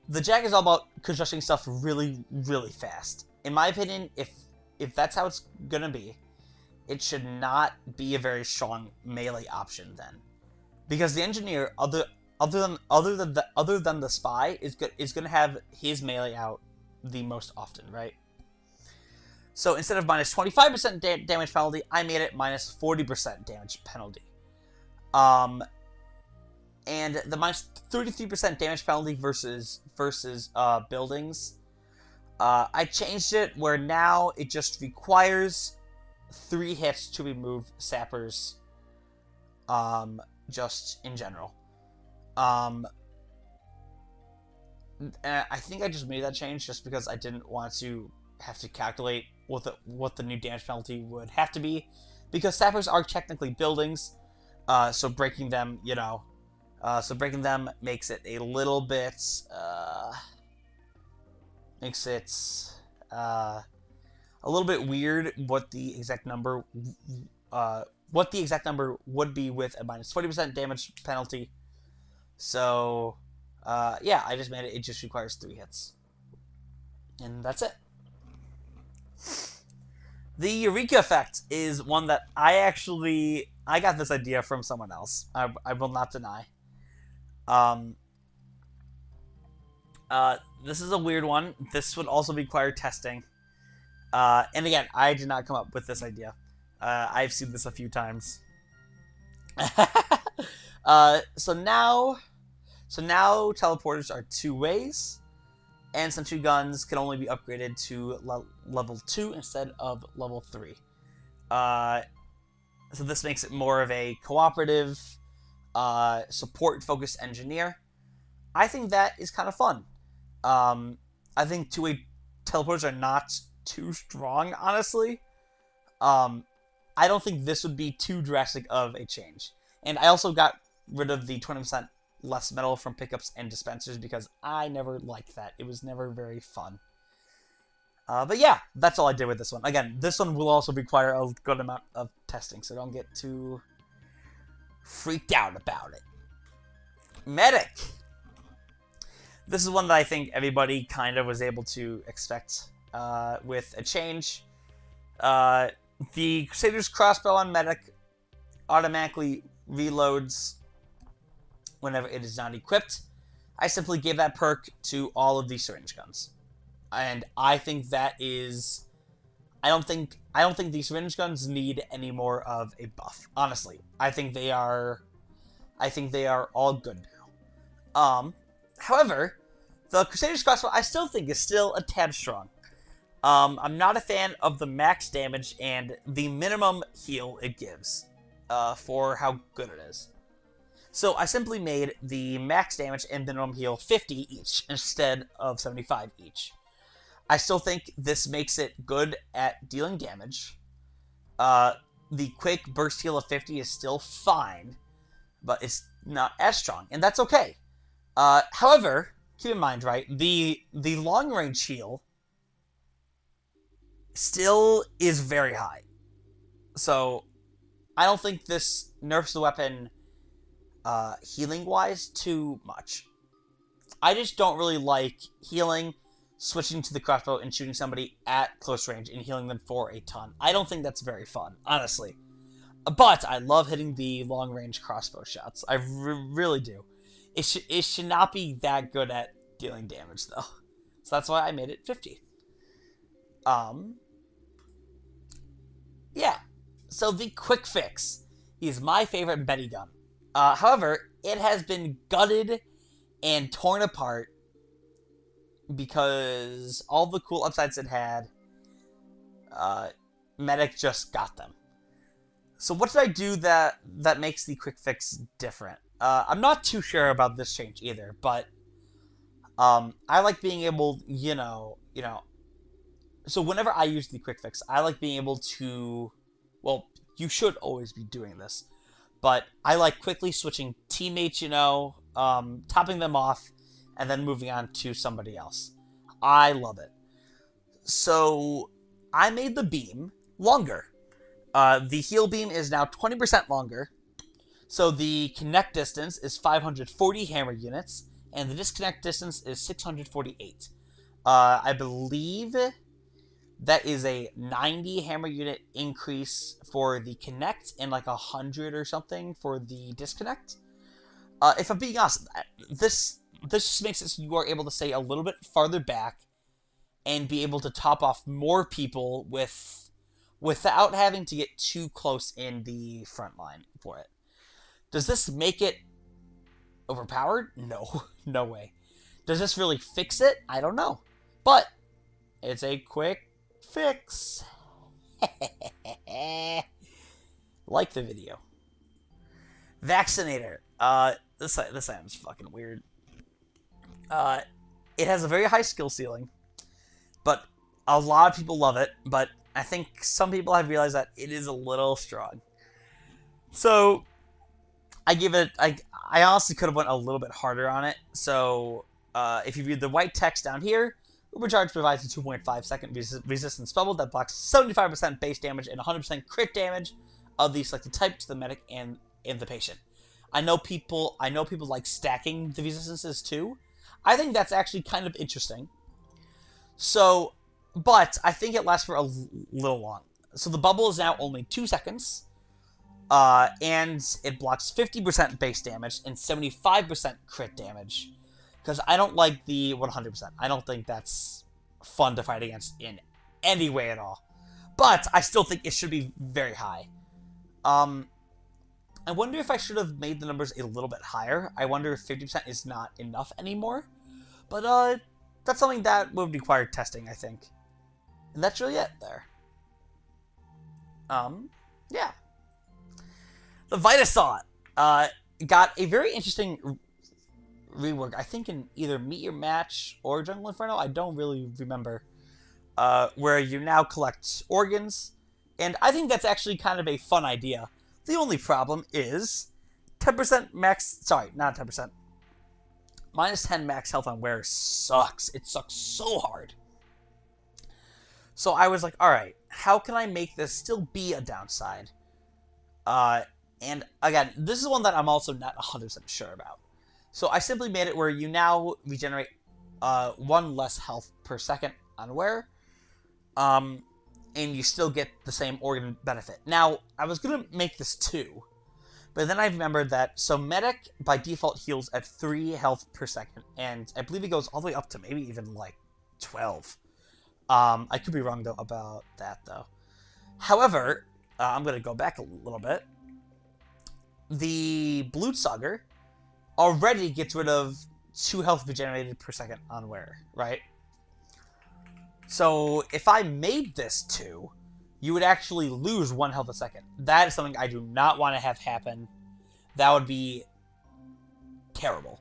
S1: The Jag is all about constructing stuff really, really fast. In my opinion, if that's how it's gonna be, it should not be a very strong melee option then, because the engineer, other than the spy, is gonna have his melee out the most often, right? So instead of -25% damage penalty, I made it -40% damage penalty. And the -33% damage penalty versus buildings, I changed it where now it just requires 3 hits to remove sappers, just in general. And I think I just made that change just because I didn't want to have to calculate what the new damage penalty would have to be, because sappers are technically buildings, so breaking them, so breaking them makes it a little bit, makes it a little bit weird what the exact number would be with a minus 40% damage penalty. So, yeah, I just made it. It just requires 3 hits. And that's it. The Eureka effect is one that I got this idea from someone else. I will not deny. This is a weird one. This would also require testing. And again, I did not come up with this idea. I've seen this a few times. So now teleporters are 2 ways, and sentry guns can only be upgraded to level 2 instead of level 3. So this makes it more of a cooperative, support-focused engineer. I think that is kind of fun. I think 2-way teleporters are not too strong, honestly. I don't think this would be too drastic of a change. And I also got rid of the 20% less metal from pickups and dispensers because I never liked that. It was never very fun. But yeah, that's all I did with this one. Again, this one will also require a good amount of testing, so don't get too freaked out about it. Medic! This is one that I think everybody kind of was able to expect with a change. The Crusader's crossbow on Medic automatically reloads whenever it is not equipped. I simply gave that perk to all of the syringe guns. And I think that is... I don't think these syringe guns need any more of a buff. Honestly, I think they are all good now. However, the Crusader's crossbow I still think is still a tad strong. I'm not a fan of the max damage and the minimum heal it gives for how good it is. So I simply made the max damage and minimum heal 50 each instead of 75 each. I still think this makes it good at dealing damage. The quick burst heal of 50 is still fine, but it's not as strong, and that's okay. However, keep in mind, right, the long range heal still is very high. So I don't think this nerfs the weapon healing-wise too much. I just don't really like healing, switching to the crossbow, and shooting somebody at close range and healing them for a ton. I don't think that's very fun, honestly. But I love hitting the long-range crossbow shots. I really do. It should not be that good at dealing damage, though. So that's why I made it 50. Yeah. So the quick fix is my favorite Betty gun. However, it has been gutted and torn apart because all the cool upsides it had, Medic just got them. So what did I do that makes the quick fix different? I'm not too sure about this change either, but I like being able, so whenever I use the quick fix, I like being able to, well, you should always be doing this, but I like quickly switching teammates, topping them off, and then moving on to somebody else. I love it. So I made the beam longer. The heal beam is now 20% longer. So the connect distance is 540 hammer units, and the disconnect distance is 648. I believe that is a 90 hammer unit increase for the connect and like 100 or something for the disconnect. If I'm being honest, this just makes it so you are able to stay a little bit farther back and be able to top off more people without having to get too close in the front line for it. Does this make it overpowered? No. No way. Does this really fix it? I don't know. But it's a quick fix. Like the video. Vaccinator. This item's fucking weird. It has a very high skill ceiling, but a lot of people love it, but I think some people have realized that it is a little strong. So I give it. I honestly could have went a little bit harder on it. So if you read the white text down here, Ubercharge provides a 2.5 second resistance bubble that blocks 75% base damage and 100% crit damage of the selected type to the medic and the patient. I know people like stacking the resistances too. I think that's actually kind of interesting. So, but I think it lasts for a little long. So the bubble is now only 2 seconds. And it blocks 50% base damage and 75% crit damage. Because I don't like the 100%. I don't think that's fun to fight against in any way at all. But I still think it should be very high. I wonder if I should have made the numbers a little bit higher. I wonder if 50% is not enough anymore. But that's something that would require testing, I think. And that's really it there. Yeah. The Vitasauce got a very interesting rework, I think in either Meet Your Match or Jungle Inferno, I don't really remember, where you now collect organs, and I think that's actually kind of a fun idea. The only problem is 10% max, sorry, not 10%, minus 10 max health on wearer sucks. It sucks so hard. So I was like, alright, how can I make this still be a downside? And again, this is one that I'm also not 100% sure about. So I simply made it where you now regenerate 1 less health per second on wearer, and you still get the same organ benefit. Now, I was going to make this 2, but then I remembered that, so medic by default heals at 3 health per second, and I believe it goes all the way up to maybe even like 12. I could be wrong though about that though. However, I'm going to go back a little bit. The Blutsauger already gets rid of 2 health regenerated per second on wearer, right? So if I made this 2, you would actually lose 1 health a second. That is something I do not want to have happen. That would be terrible.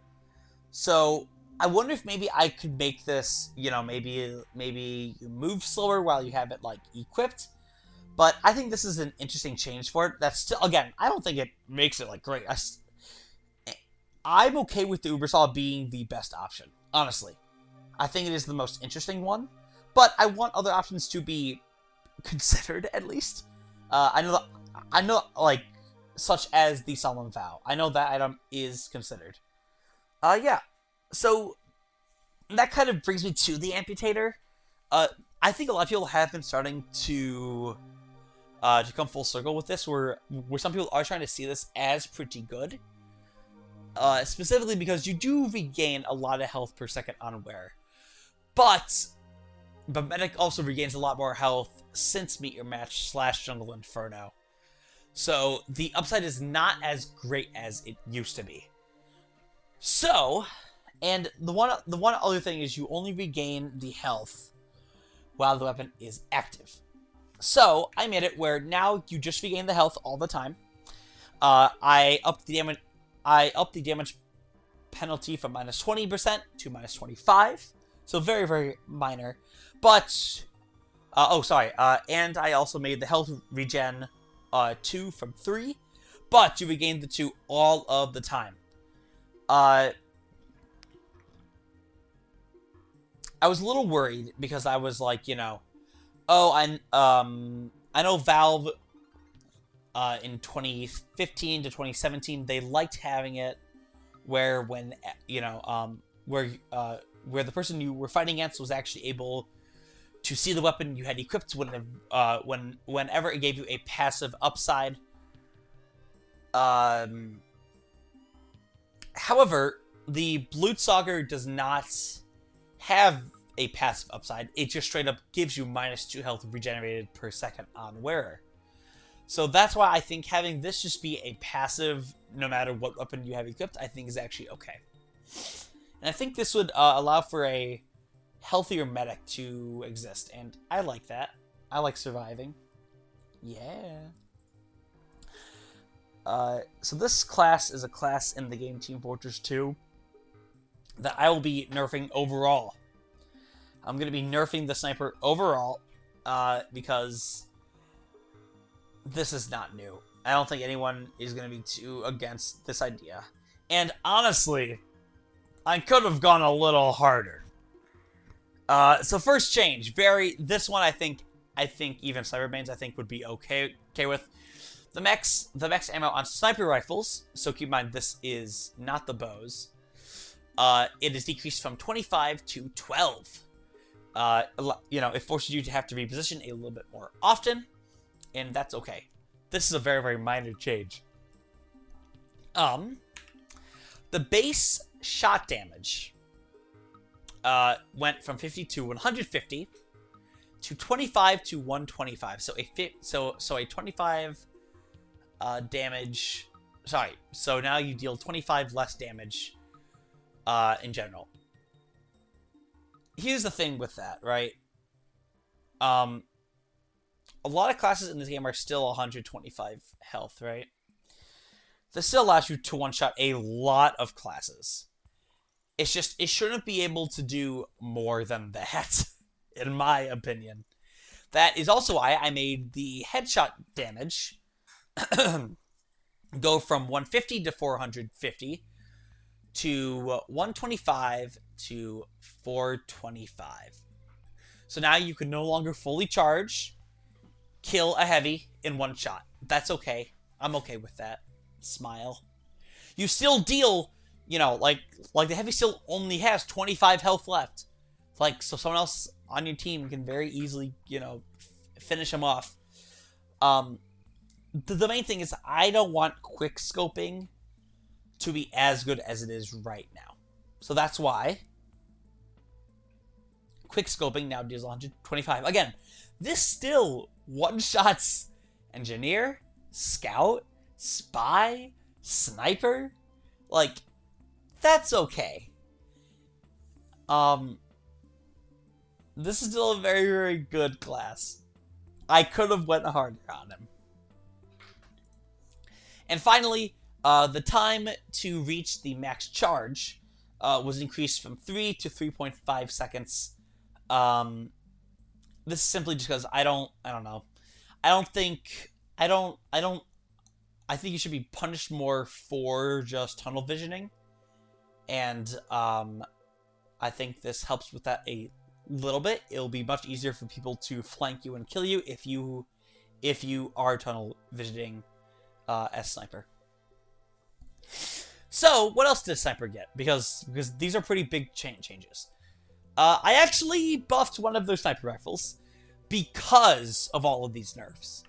S1: So I wonder if maybe I could make this, you know, maybe you move slower while you have it like equipped. But I think this is an interesting change for it. That's still, again, I don't think it makes it like great. I'm okay with the Ubersaw being the best option, honestly. I think it is the most interesting one, but I want other options to be considered at least. I know, like, such as the Solemn Vow. I know that item is considered. Yeah. So that kind of brings me to the Amputator. I think a lot of people have been starting to come full circle with this, where some people are trying to see this as pretty good. Specifically because you do regain a lot of health per second on wearer. But Medic also regains a lot more health since Meet Your Match / Jungle Inferno. So the upside is not as great as it used to be. So, and the one other thing is you only regain the health while the weapon is active. So I made it where now you just regain the health all the time. I upped the damage penalty from minus 20% to minus 25. So very, very minor. But, and I also made the health regen 2 from 3. But you regain the 2 all of the time. I was a little worried because I was like, you know, I know Valve in 2015 to 2017 they liked having it where when where the person you were fighting against was actually able to see the weapon you had equipped whenever it gave you a passive upside. However, the Blutsauger does not have a passive upside. It just straight up gives you minus 2 health regenerated per second on wearer. So that's why I think having this just be a passive, no matter what weapon you have equipped, I think is actually okay. And I think this would allow for a healthier medic to exist, and I like that. I like surviving. Yeah. So this class is a class in the game Team Fortress 2 that I will be nerfing overall. I'm going to be nerfing the sniper overall, because this is not new. I don't think anyone is going to be too against this idea. And honestly, I could have gone a little harder. So first change, this one I think even sniper mains I think would be okay with. The max ammo on sniper rifles, so keep in mind this is not the bows. It is decreased from 25 to 12. It forces you to have to reposition a little bit more often, and that's okay. This is a very, very minor change. The base shot damage went from 50 to 150 to 25 to 125. So a 25 damage. Sorry. So now you deal 25 less damage in general. Here's the thing with that, right? A lot of classes in this game are still 125 health, right? This still allows you to one-shot a lot of classes. It's just, it shouldn't be able to do more than that, in my opinion. That is also why I made the headshot damage go from 150 to 450 to 125 to 425. So now you can no longer fully charge, kill a heavy in one shot. That's okay. I'm okay with that. Smile. You still deal, like the heavy still only has 25 health left. So someone else on your team can very easily, finish him off. The main thing is I don't want quick scoping to be as good as it is right now. So that's why quick scoping now deals 125. Again, this still one-shots engineer, scout, spy, sniper. That's okay. This is still a very, very good class. I could have went harder on him. And finally, the time to reach the max charge was increased from 3 to 3.5 seconds. This is simply just because I don't know. I think you should be punished more for just tunnel visioning. And I think this helps with that a little bit. It'll be much easier for people to flank you and kill you if you are tunnel visioning as sniper. So, what else did sniper get? Because these are pretty big changes. I actually buffed one of their sniper rifles because of all of these nerfs.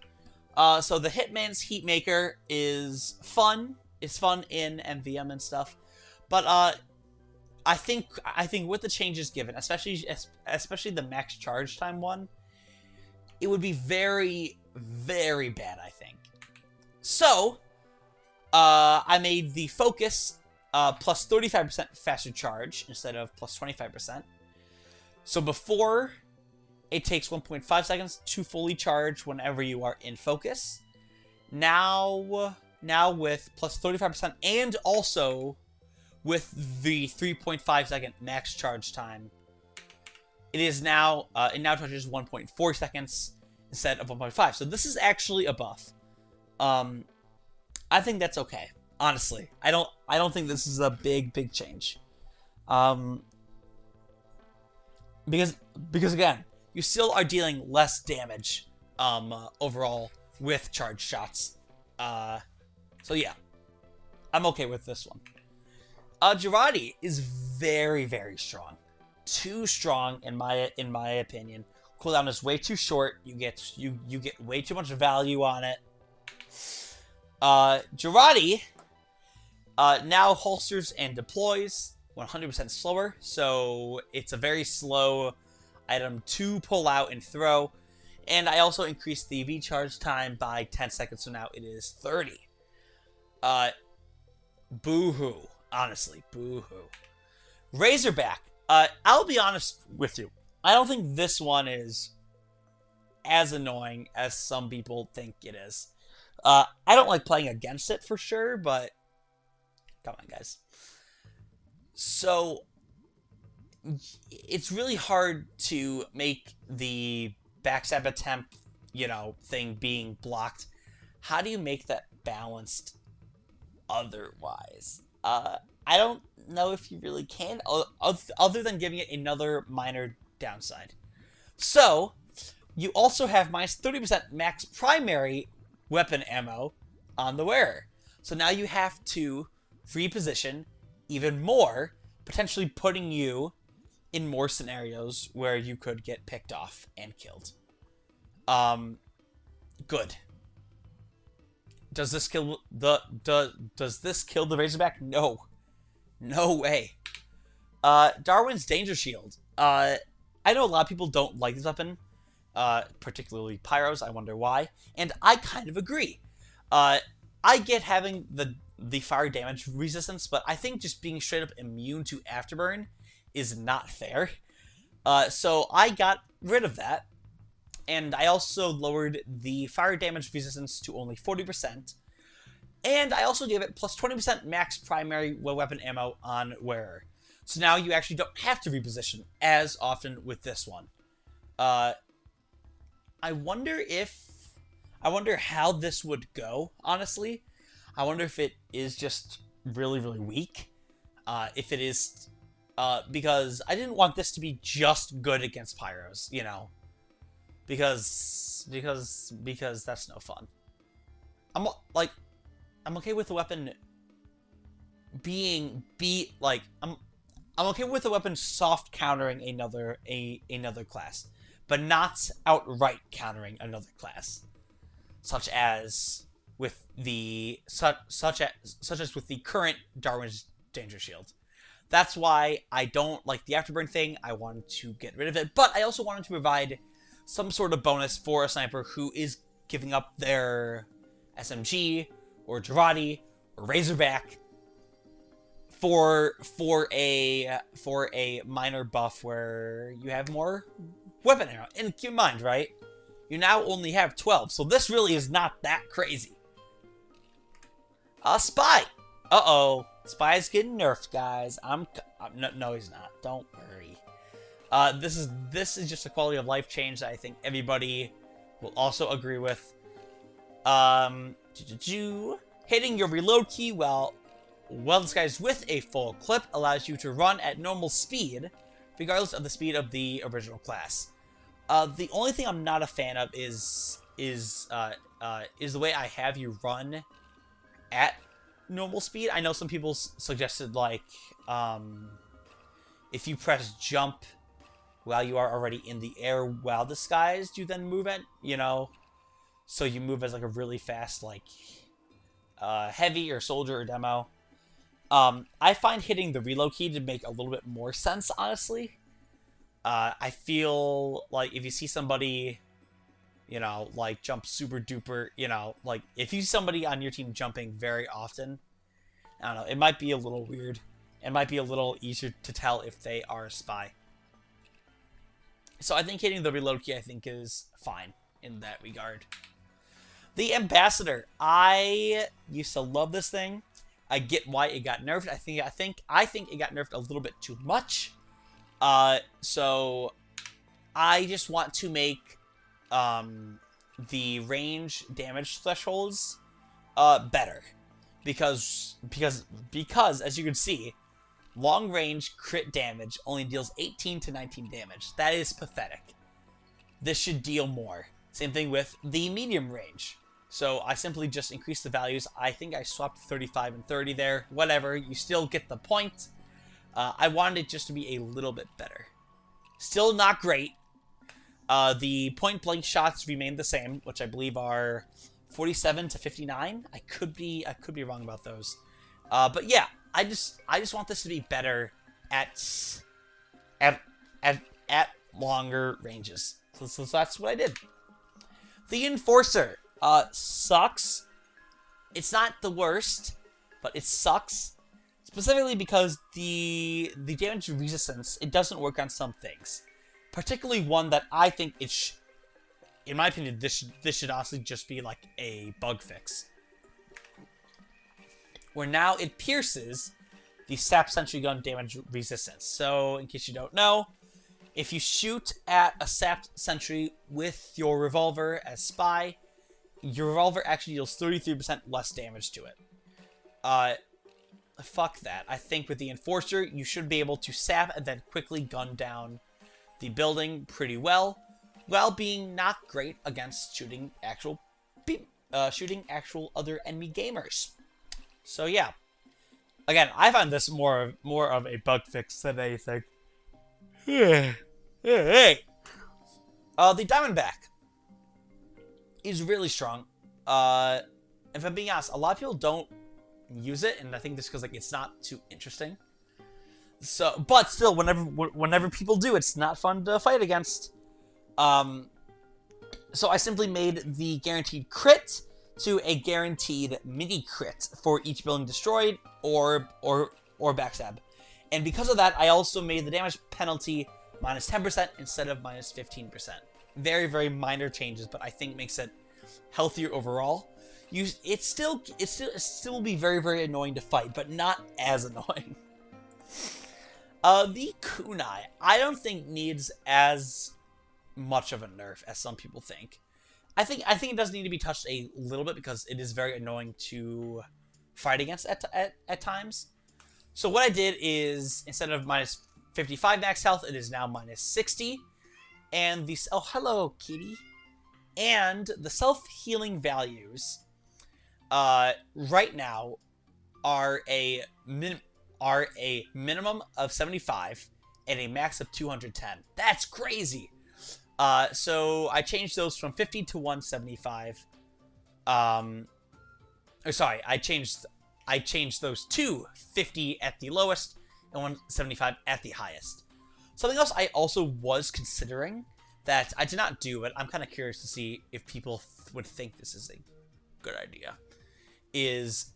S1: So the Hitman's Heatmaker is fun. It's fun in MVM and stuff. But I think with the changes given, especially the max charge time one, it would be very, very bad, I think. So I made the Focus plus 35% faster charge instead of plus 25%. So before, it takes 1.5 seconds to fully charge whenever you are in focus. Now with plus 35% and also with the 3.5 second max charge time, it now charges 1.4 seconds instead of 1.5. So this is actually a buff. I think that's okay. Honestly, I don't think this is a big change. Because again, you still are dealing less damage overall with charge shots. So yeah, I'm okay with this one. Girardi is very, very strong. Too strong in my opinion. Cooldown is way too short. You get way too much value on it. Girardi now holsters and deploys 100% slower, so it's a very slow item to pull out and throw. And I also increased the V-charge time by 10 seconds, so now it is 30. Boo-hoo. Honestly, boo-hoo. Razorback. I'll be honest with you. I don't think this one is as annoying as some people think it is. I don't like playing against it for sure, but come on, guys. So it's really hard to make the backstab attempt, you know, thing being blocked. How do you make that balanced otherwise? I don't know if you really can, other than giving it another minor downside. So, you also have minus 30% max primary weapon ammo on the wearer. So now you have to reposition even more, potentially putting you in more scenarios where you could get picked off and killed. Good. Does this kill the does this kill the Razorback? No. No way. Darwin's Danger Shield. I know a lot of people don't like this weapon, particularly Pyros. I wonder why. And I kind of agree. I get having the fire damage resistance, but I think just being straight up immune to Afterburn is not fair. So I got rid of that. And I also lowered the fire damage resistance to only 40%. And I also gave it plus 20% max primary weapon ammo on wearer. So now you actually don't have to reposition as often with this one. I wonder how this would go, honestly. I wonder if it is just really, really weak. If it is... because I didn't want this to be just good against Pyros, you know. Because that's no fun. I'm okay with the weapon I'm okay with the weapon soft countering another class, but not outright countering another class, such as with the current Darwin's Danger Shield. That's why I don't like the Afterburn thing. I wanted to get rid of it, but I also wanted to provide some sort of bonus for a sniper who is giving up their SMG or Girardi or Razorback for a minor buff where you have more weapon ammo. And keep in mind, right? You now only have 12, so this really is not that crazy. Spy. Uh-oh. Spy's getting nerfed, guys. No, he's not. Don't worry. This is just a quality of life change that I think everybody will also agree with. Hitting your reload key while disguised with a full clip allows you to run at normal speed, regardless of the speed of the original class. The only thing I'm not a fan of is the way I have you run at normal speed. I know some people suggested, like, if you press jump while you are already in the air while disguised, you then move at, you know, so you move as like a really fast, like, heavy or soldier or demo. I find hitting the reload key to make a little bit more sense, honestly. I feel like if you see somebody, you know, like, jump super duper, you know, like, if you see somebody on your team jumping very often, I don't know, it might be a little weird. It might be a little easier to tell if they are a spy. So I think hitting the reload key, I think, is fine in that regard. The Ambassador. I used to love this thing. I get why it got nerfed. I think it got nerfed a little bit too much. So I just want to make the range damage thresholds better, because as you can see, long range crit damage only deals 18 to 19 damage. That is pathetic. This should deal more. Same thing with the medium range. So I simply just increased the values. I think I swapped 35 and 30 there. Whatever, you still get the point. I wanted it just to be a little bit better. Still not great. The point-blank shots remain the same, which I believe are 47 to 59. I could be wrong about those. But yeah, I just want this to be better at longer ranges. So that's what I did. The Enforcer sucks. It's not the worst, but it sucks. Specifically because the damage resistance, it doesn't work on some things. Particularly one that I think in my opinion, this should honestly just be like a bug fix. Where now it pierces the Sap Sentry Gun damage resistance. So, in case you don't know, If you shoot at a sapped sentry with your revolver as spy, your revolver actually deals 33% less damage to it. Fuck that. I think with the Enforcer, you should be able to sap and then quickly gun down the building pretty well, while being not great against shooting actual other enemy gamers. So yeah. Again, I find this more of a bug fix than anything. Hey. The Diamondback is really strong. If I'm being honest, a lot of people don't use it, and I think this because like it's not too interesting. So, but still, whenever people do, it's not fun to fight against. So I simply made the guaranteed crit to a guaranteed mini crit for each building destroyed or backstab. And because of that, I also made the damage penalty minus 10% instead of minus 15%. Very, very minor changes, but I think makes it healthier overall. It still will be very, very annoying to fight, but not as annoying. The kunai, I don't think needs as much of a nerf as some people think. I think it does need to be touched a little bit because it is very annoying to fight against at times. So what I did is, instead of minus 55 max health, it is now minus 60. And the... Oh, hello, kitty. And the self-healing values right now are a minimum of 75 and a max of 210. That's crazy! So I changed those from 50 to 175. Sorry, I changed those to 50 at the lowest and 175 at the highest. Something else I also was considering that I did not do, but I'm kind of curious to see if people would think this is a good idea, is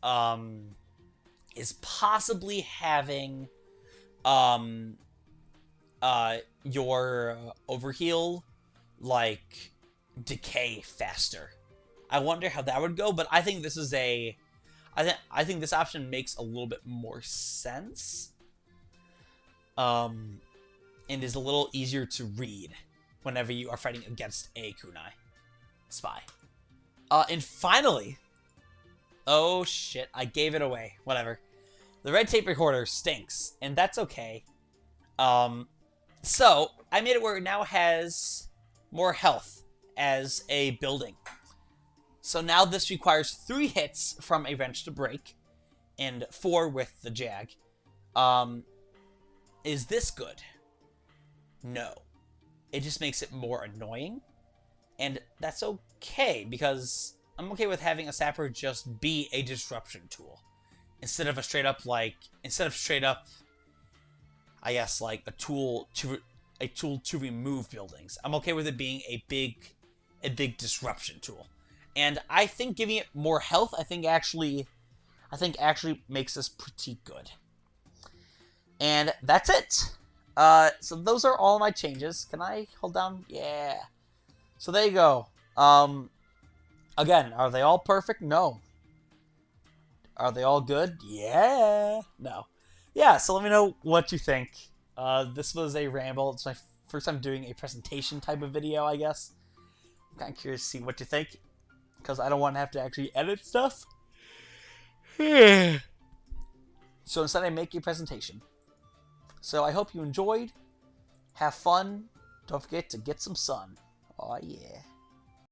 S1: possibly having your overheal like decay faster. I wonder how that would go, but I think this is I think this option makes a little bit more sense. And is a little easier to read whenever you are fighting against a kunai spy. And finally, oh shit, I gave it away. Whatever. The red tape recorder stinks, and that's okay. So I made it where it now has more health as a building. So now this requires 3 hits from a wrench to break, and 4 with the jag. Is this good? No. It just makes it more annoying, and that's okay, because I'm okay with having a sapper just be a disruption tool, instead of straight up, I guess, like a tool to remove buildings. I'm okay with it being a big disruption tool. And I think giving it more health, I think actually makes this pretty good. And that's it. So those are all my changes. Can I hold down? Yeah. So there you go. Again, are they all perfect? No. Are they all good? Yeah. No. Yeah, so let me know what you think. This was a ramble. It's my first time doing a presentation type of video, I guess. I'm kind of curious to see what you think, because I don't want to have to actually edit stuff. So instead I make a presentation. So I hope you enjoyed. Have fun. Don't forget to get some sun. Oh yeah.